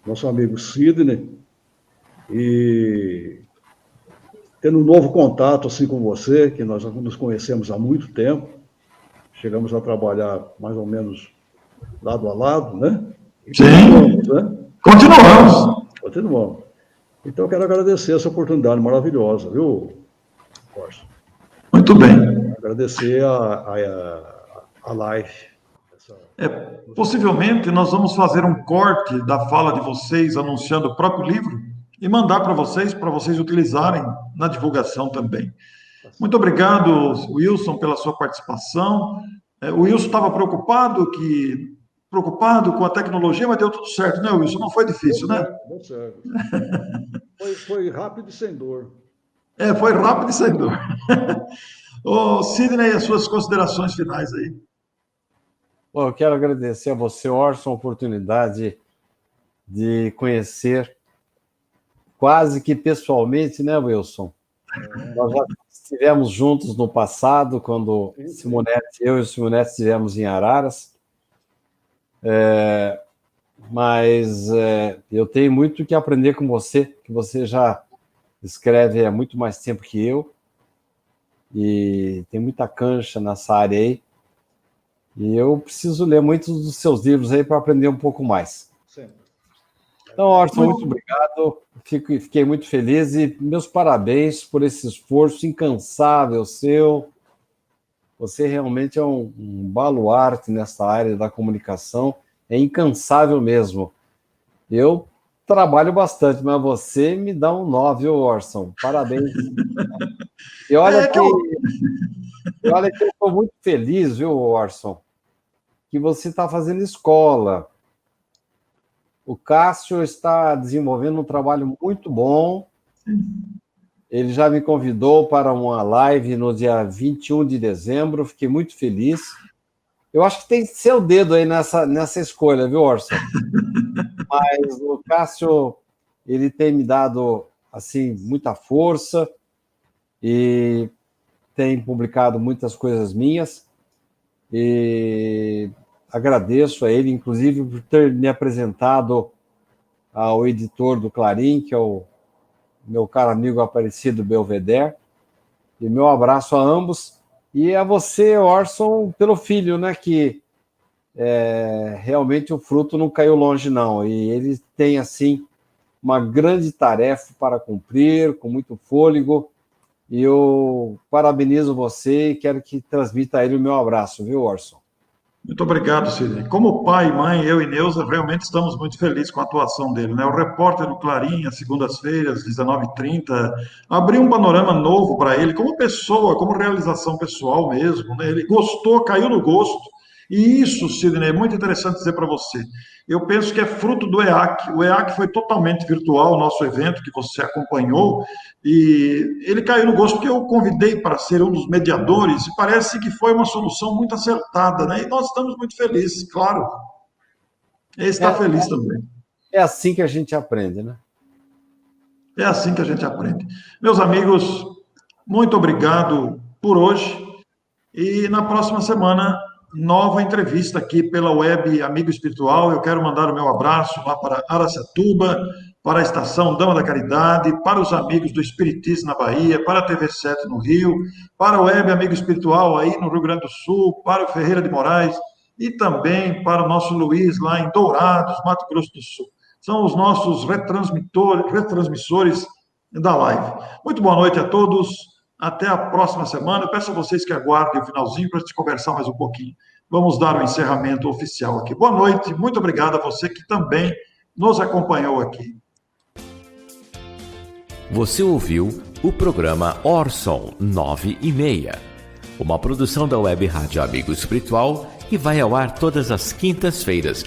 nosso amigo Sidney, e tendo um novo contato assim com você, que nós nos conhecemos há muito tempo, chegamos a trabalhar mais ou menos lado a lado, né? Sim, continuamos, né? Continuamos. Então, eu quero agradecer essa oportunidade maravilhosa, viu, Costa? Muito bem. Agradecer a live. Possivelmente, nós vamos fazer um corte da fala de vocês, anunciando o próprio livro, e mandar para vocês utilizarem na divulgação também. Muito obrigado, Wilson, pela sua participação. O Wilson estava preocupado com a tecnologia, mas deu tudo certo, né, Wilson? Não foi difícil, né? Deu certo. Foi rápido e sem dor. Foi rápido e sem dor. Ô, Sidney, as suas considerações finais aí. Bom, eu quero agradecer a você, Orson, a oportunidade de conhecer quase que pessoalmente, né, Wilson? Nós já estivemos juntos no passado, quando eu e o Simonete estivemos em Araras, mas eu tenho muito que aprender com você, que você já escreve há muito mais tempo que eu, e tem muita cancha nessa área aí, e eu preciso ler muitos dos seus livros aí para aprender um pouco mais. Sempre. Então, Orson, muito obrigado. Fiquei muito feliz e meus parabéns por esse esforço incansável seu. Você realmente é um baluarte nessa área da comunicação. É incansável mesmo. Eu trabalho bastante, mas você me dá um 9, viu, Orson? Parabéns. E olha que eu estou muito feliz, viu, Orson, que você está fazendo escola. O Cássio está desenvolvendo um trabalho muito bom. Ele já me convidou para uma live no dia 21 de dezembro. Fiquei muito feliz. Eu acho que tem seu dedo aí nessa escolha, viu, Orson? Mas o Cássio, ele tem me dado assim muita força e tem publicado muitas coisas minhas. E agradeço a ele, inclusive, por ter me apresentado ao editor do Clarim, que é o meu caro amigo Aparecido Belvedere. E meu abraço a ambos. E a você, Orson, pelo filho, né? Que realmente o fruto não caiu longe, não. E ele tem, assim, uma grande tarefa para cumprir, com muito fôlego. E eu parabenizo você e quero que transmita a ele o meu abraço, viu, Orson? Muito obrigado, Sidney. Como pai e mãe, eu e Neuza, realmente estamos muito felizes com a atuação dele, né? O repórter do Clarim, às segundas-feiras, 19h30, abriu um panorama novo para ele, como pessoa, como realização pessoal mesmo, né? Ele gostou, caiu no gosto, E isso, Sidney, é muito interessante dizer para você. Eu penso que é fruto do EAC. O EAC foi totalmente virtual, o nosso evento que você acompanhou, e ele caiu no gosto porque eu convidei para ser um dos mediadores, e parece que foi uma solução muito acertada, né? E nós estamos muito felizes, claro. Ele está feliz também. É assim que a gente aprende, né? É assim que a gente aprende. Meus amigos, muito obrigado por hoje. E na próxima semana, nova entrevista aqui pela Web Amigo Espiritual. Eu quero mandar o meu abraço lá para Araçatuba, para a Estação Dama da Caridade, para os amigos do Espiritismo na Bahia, para a TV7 no Rio, para a Web Amigo Espiritual aí no Rio Grande do Sul, para o Ferreira de Moraes e também para o nosso Luiz lá em Dourados, Mato Grosso do Sul. São os nossos retransmissores da live. Muito boa noite a todos. Até a próxima semana. Eu peço a vocês que aguardem o finalzinho para a gente conversar mais um pouquinho. Vamos dar o encerramento oficial aqui. Boa noite. Muito obrigado a você que também nos acompanhou aqui. Você ouviu o programa Orson 9:30, uma produção da Web Rádio Amigo Espiritual que vai ao ar todas as quintas-feiras.